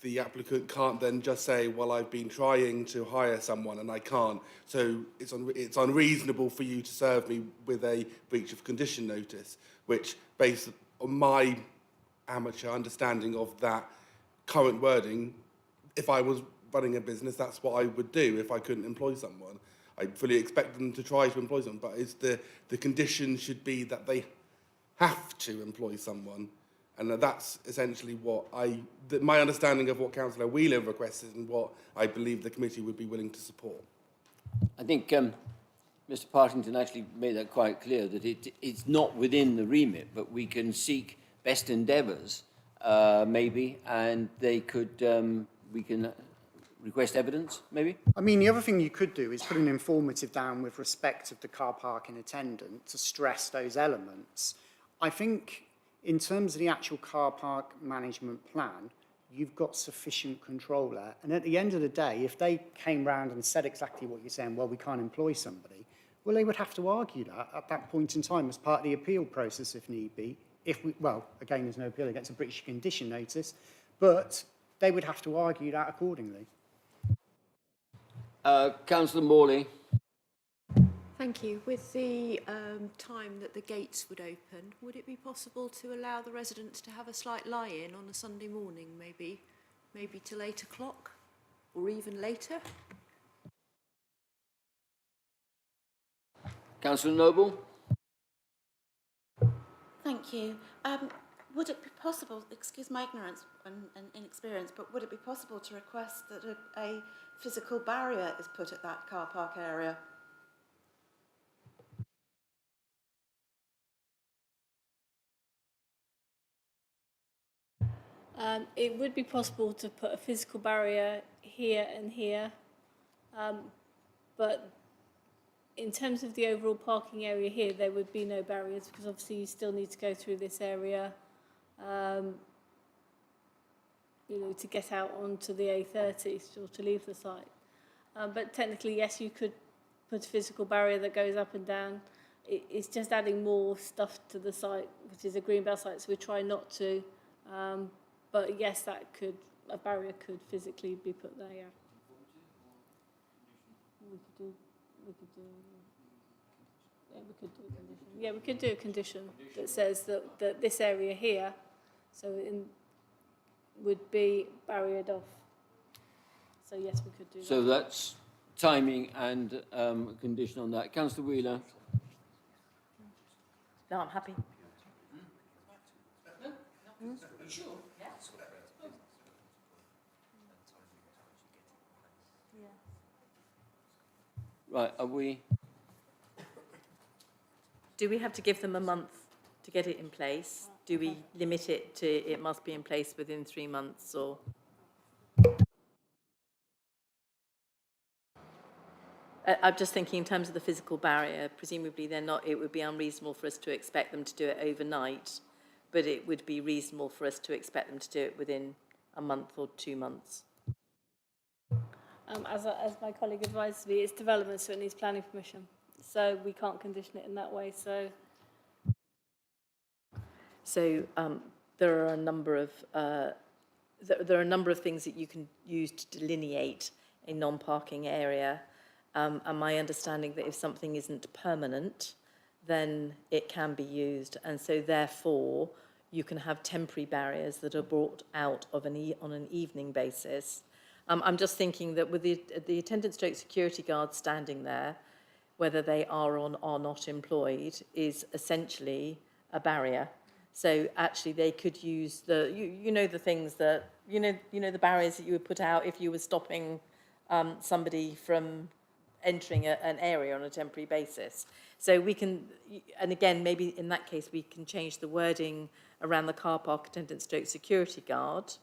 the applicant can't then just say, well, I've been trying to hire someone and I can't, so it's unreasonable for you to serve me with a breach of condition notice, which, based on my amateur understanding of that current wording, if I was running a business, that's what I would do if I couldn't employ someone. I fully expect them to try to employ someone, but the condition should be that they have to employ someone. And that's essentially what my understanding of what Councillor Wheeler requested and what I believe the committee would be willing to support. I think Mr. Partington actually made that quite clear, that it's not within the remit, but we can seek best endeavours, maybe, and they could, we can request evidence, maybe? I mean, the other thing you could do is put an informative down with respect of the car parking attendant to stress those elements. I think in terms of the actual car park management plan, you've got sufficient control there. And at the end of the day, if they came round and said exactly what you're saying, well, we can't employ somebody, well, they would have to argue that at that point in time as part of the appeal process, if need be. Well, again, there's no appeal against a breach of condition notice, but they would have to argue that accordingly. Councillor Morley. Thank you. With the time that the gates would open, would it be possible to allow the residents to have a slight lie-in on a Sunday morning, maybe till 8 o'clock or even later? Councillor Noble. Thank you. Would it be possible, excuse my ignorance and inexperience, but would it be possible to request that a physical barrier is put at that car park area? It would be possible to put a physical barrier here and here, but in terms of the overall parking area here, there would be no barriers because obviously you still need to go through this area, you know, to get out onto the A30 or to leave the site. But technically, yes, you could put a physical barrier that goes up and down. It's just adding more stuff to the site, which is a greenbelt site, so we try not to. But yes, a barrier could physically be put there, yeah. We could do a condition. Yeah, we could do a condition that says that this area here, would be barriered off. So yes, we could do that. So that's timing and a condition on that. Councillor Wheeler. No, I'm happy. Right, are we? Do we have to give them a month to get it in place? Do we limit it to it must be in place within 3 months, or? I'm just thinking in terms of the physical barrier, presumably it would be unreasonable for us to expect them to do it overnight, but it would be reasonable for us to expect them to do it within a month or 2 months. As my colleague advised me, it's development, so it needs planning permission. So we can't condition it in that way. So there are a number of there are a number of things that you can use to delineate a non-parking area. And my understanding that if something isn't permanent, then it can be used, and so therefore you can have temporary barriers that are brought out of on an evening basis. I'm just thinking that with the attendant stroke security guards standing there, whether they are or are not employed, is essentially a barrier. So actually they could use the things that, the barriers that you would put out if you were stopping somebody from entering an area on a temporary basis. So we can, and again, maybe in that case, we can change the wording around the car park attendant stroke security guard,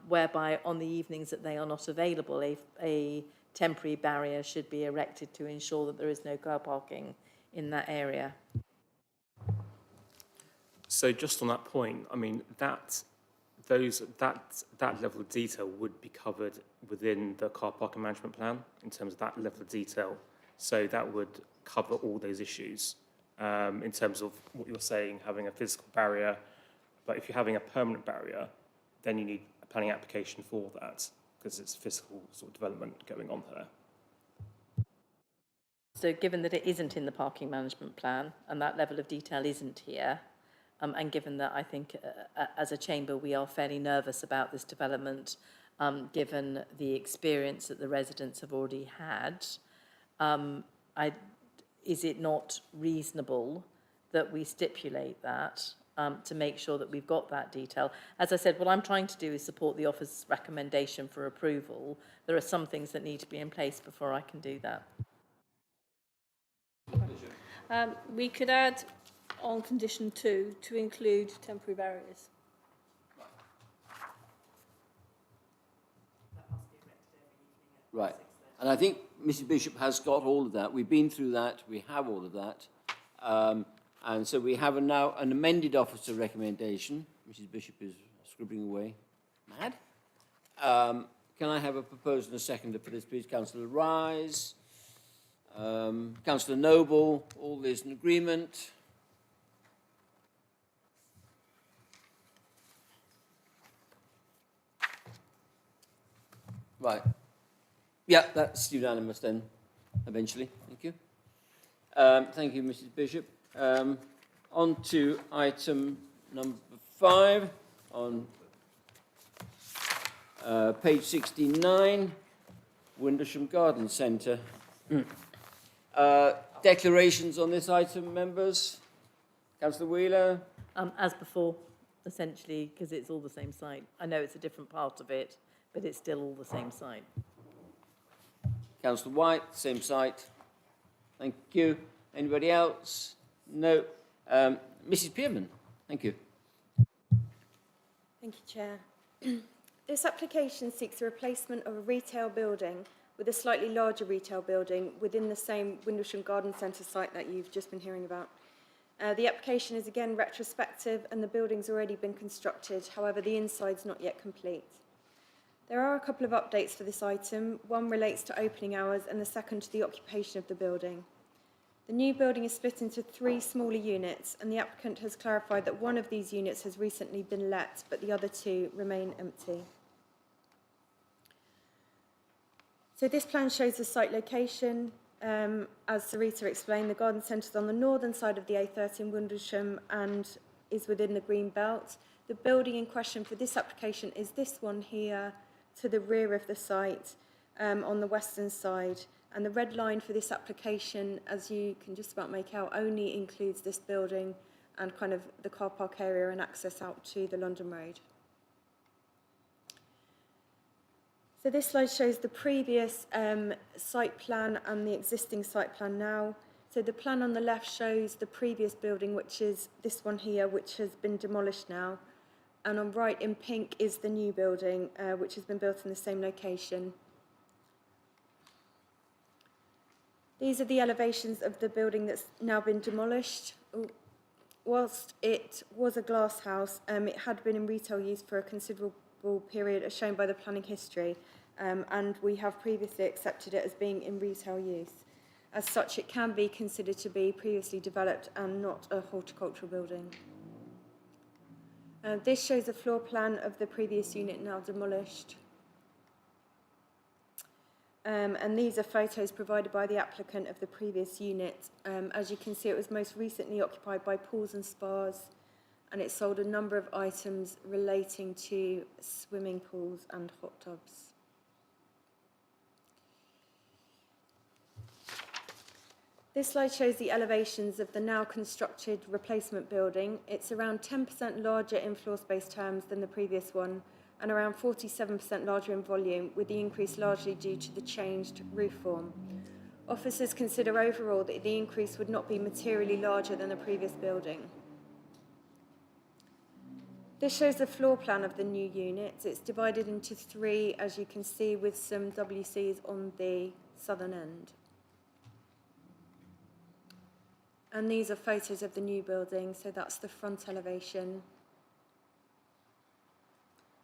whereby on the evenings that they are not available, a temporary barrier should be erected to ensure that there is no car parking in that area. So just on that point, I mean, that level of detail would be covered within the car parking management plan in terms of that level of detail. So that would cover all those issues in terms of what you're saying, having a physical barrier. But if you're having a permanent barrier, then you need a planning application for that because it's physical sort of development going on there. So given that it isn't in the parking management plan and that level of detail isn't here, and given that I think as a chamber we are fairly nervous about this development given the experience that the residents have already had. Is it not reasonable that we stipulate that to make sure that we've got that detail? As I said, what I'm trying to do is support the office's recommendation for approval. There are some things that need to be in place before I can do that. We could add on condition 2 to include temporary barriers. Right. And I think Mrs. Bishop has got all of that. We've been through that. We have all of that. And so we have now an amended officer recommendation. Mrs. Bishop is scribbling away. Mad. Can I have a proposal and a seconder for this, please? Councillor Rise. Councillor Noble. All is in agreement. Right. Yeah, that's unanimous then, eventually. Thank you. Thank you, Mrs. Bishop. On to item number 5 on page 69, Windlesham Garden Centre. Declarations on this item, members? Councillor Wheeler? As before, essentially, because it's all the same site. I know it's a different part of it, but it's still all the same site. Councillor White, same site. Thank you. Anybody else? No. Mrs. Pearman, thank you. Thank you, Chair. This application seeks a replacement of a retail building with a slightly larger retail building within the same Windlesham Garden Centre site that you've just been hearing about. The application is again retrospective and the building's already been constructed, however the inside's not yet complete. There are a couple of updates for this item. One relates to opening hours and the second to the occupation of the building. The new building is split into 3 smaller units and the applicant has clarified that one of these units has recently been let, but the other 2 remain empty. So this plan shows the site location. As Sarita explained, the garden centre is on the northern side of the A30 in Windlesham and is within the green belt. The building in question for this application is this one here to the rear of the site on the western side. And the red line for this application, as you can just about make out, only includes this building and kind of the car park area and access out to the London Road. So this slide shows the previous site plan and the existing site plan now. So the plan on the left shows the previous building, which is this one here, which has been demolished now. And on right in pink is the new building, which has been built in the same location. These are the elevations of the building that's now been demolished. Whilst it was a glass house, it had been in retail use for a considerable period, as shown by the planning history, and we have previously accepted it as being in retail use. As such, it can be considered to be previously developed and not a horticultural building. This shows a floor plan of the previous unit now demolished. And these are photos provided by the applicant of the previous unit. As you can see, it was most recently occupied by pools and spas, and it sold a number of items relating to swimming pools and hot tubs. This slide shows the elevations of the now constructed replacement building. It's around 10% larger in floor space terms than the previous one, and around 47% larger in volume, with the increase largely due to the changed roof form. Officers consider overall that the increase would not be materially larger than the previous building. This shows the floor plan of the new unit. It's divided into 3, as you can see, with some WCs on the southern end. And these are photos of the new building, so that's the front elevation.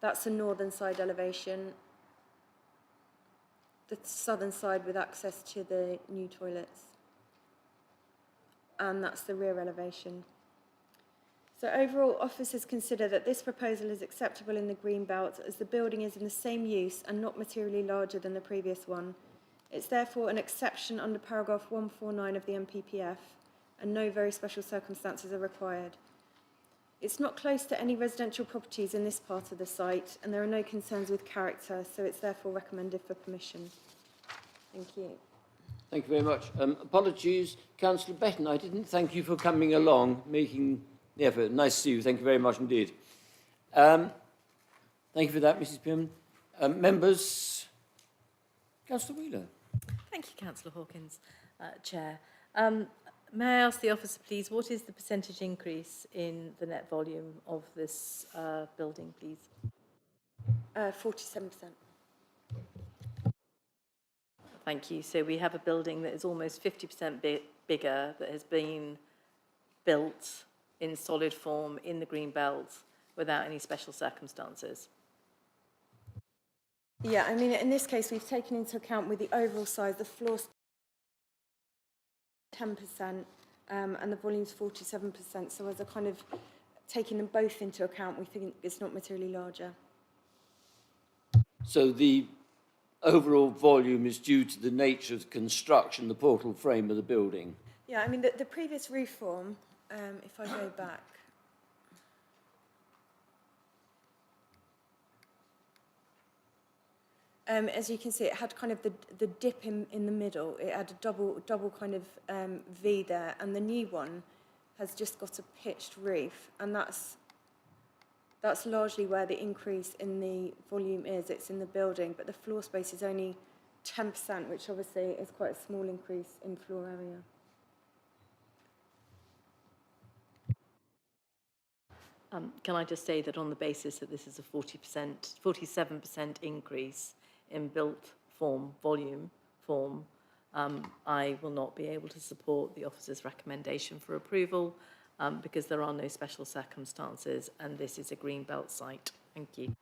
That's the northern side elevation, the southern side with access to the new toilets. And that's the rear elevation. So overall, officers consider that this proposal is acceptable in the green belt as the building is in the same use and not materially larger than the previous one. It's therefore an exception under paragraph 149 of the MPPF, and no very special circumstances are required. It's not close to any residential properties in this part of the site, and there are no concerns with character, so it's therefore recommended for permission. Thank you. Thank you very much. Apologies, Councillor Betton, I didn't thank you for coming along, making the effort. Nice to see you. Thank you very much indeed. Thank you for that, Mrs. Pym. Members, Councillor Wheeler. Thank you, Councillor Hawkins, Chair. May I ask the officer, please, what is the percentage increase in the net volume of this building, please? 47%. Thank you. So we have a building that is almost 50% bigger, that has been built in solid form in the green belt without any special circumstances. Yeah, I mean, in this case, we've taken into account with the overall size, the floor 10%, and the volume's 47%. So as a kind of taking them both into account, we think it's not materially larger. So the overall volume is due to the nature of the construction, the portal frame of the building. Yeah, I mean, the previous roof form, if I go back, as you can see, it had kind of the dip in the middle. It had a double kind of V there, and the new one has just got a pitched roof, and that's largely where the increase in the volume is. It's in the building, but the floor space is only 10%, which obviously is quite a small increase in floor area. Can I just say that on the basis that this is a 47% increase in built form, volume form, I will not be able to support the officer's recommendation for approval because there are no special circumstances and this is a green belt site. Thank you.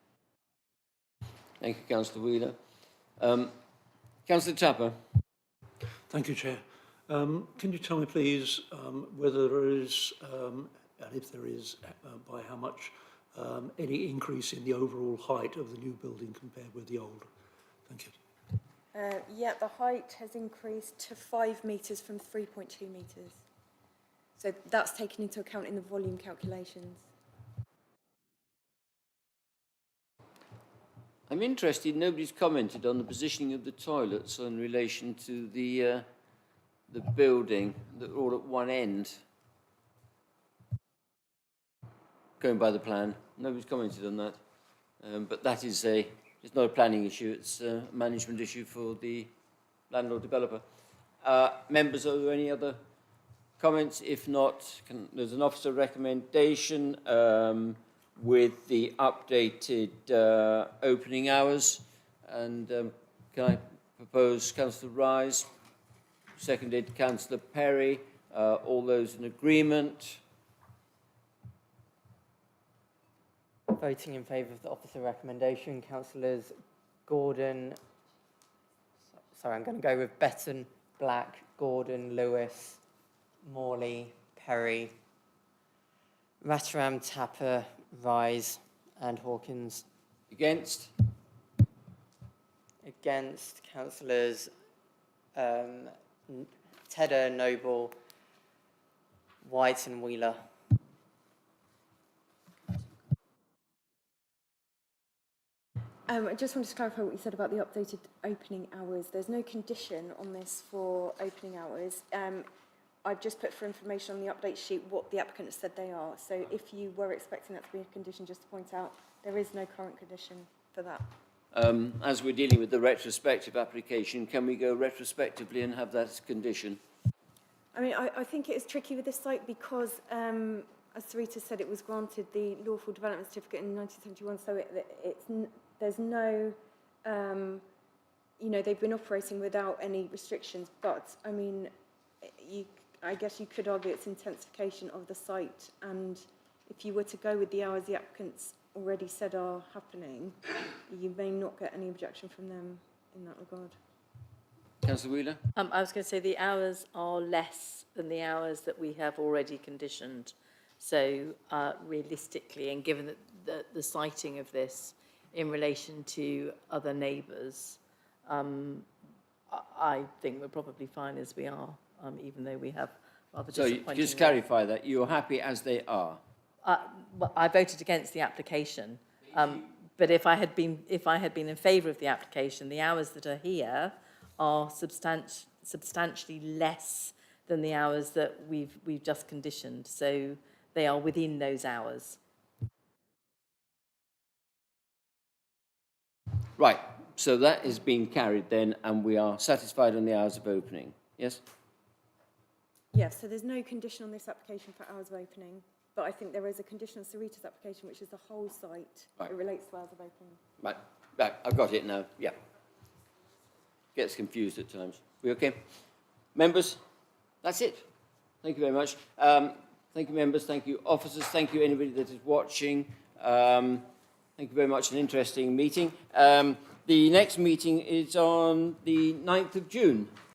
Thank you, Councillor Wheeler. Councillor Tapper. Thank you, Chair. Can you tell me, please, whether there is, and if there is, by how much, any increase in the overall height of the new building compared with the old? Thank you. Yeah, the height has increased to 5 metres from 3.2 metres. So that's taken into account in the volume calculations. I'm interested, nobody's commented on the positioning of the toilets in relation to the building that are all at one end. Going by the plan, nobody's commented on that. But that is it's not a planning issue, it's a management issue for the landlord developer. Members, are there any other comments? If not, there's an officer recommendation with the updated opening hours. And can I propose Councillor Rise, seconded Councillor Perry, all those in agreement? Voting in favour of the officer recommendation, Councillors Gordon, sorry, I'm going to go with Betton, Black, Gordon, Lewis, Morley, Perry, Ratteram, Tapper, Rise and Hawkins. Against? Against, Councillors Tedder, Noble, White and Wheeler. I just wanted to clarify what you said about the updated opening hours. There's no condition on this for opening hours. I've just put for information on the update sheet what the applicant has said they are. So if you were expecting that to be a condition, just to point out, there is no current condition for that. As we're dealing with the retrospective application, can we go retrospectively and have that as a condition? I mean, I think it is tricky with this site because, as Sarita said, it was granted the lawful development certificate in 1971, so there's no, you know, they've been operating without any restrictions, but, I mean, I guess you could argue it's intensification of the site, and if you were to go with the hours the applicants already said are happening, you may not get any objection from them in that regard. Councillor Wheeler? I was going to say the hours are less than the hours that we have already conditioned. So realistically, and given that the siting of this in relation to other neighbours, I think we're probably fine as we are, even though we have rather disappointing... So just clarify that, you're happy as they are? well, I voted against the application. But if I had been in favour of the application, the hours that are here are substantially less than the hours that we've just conditioned. So they are within those hours. Right, so that is being carried then, and we are satisfied on the hours of opening. Yes? Yes, so there's no condition on this application for hours of opening, but I think there is a condition on Sarita's application, which is the whole site. Right. It relates to hours of opening. Right, right, I've got it now, yeah. Gets confused at times. We okay? Members, that's it. Thank you very much. Thank you, members. Thank you, officers. Thank you, anybody that is watching. Thank you very much. An interesting meeting. The next meeting is on the 9th of June.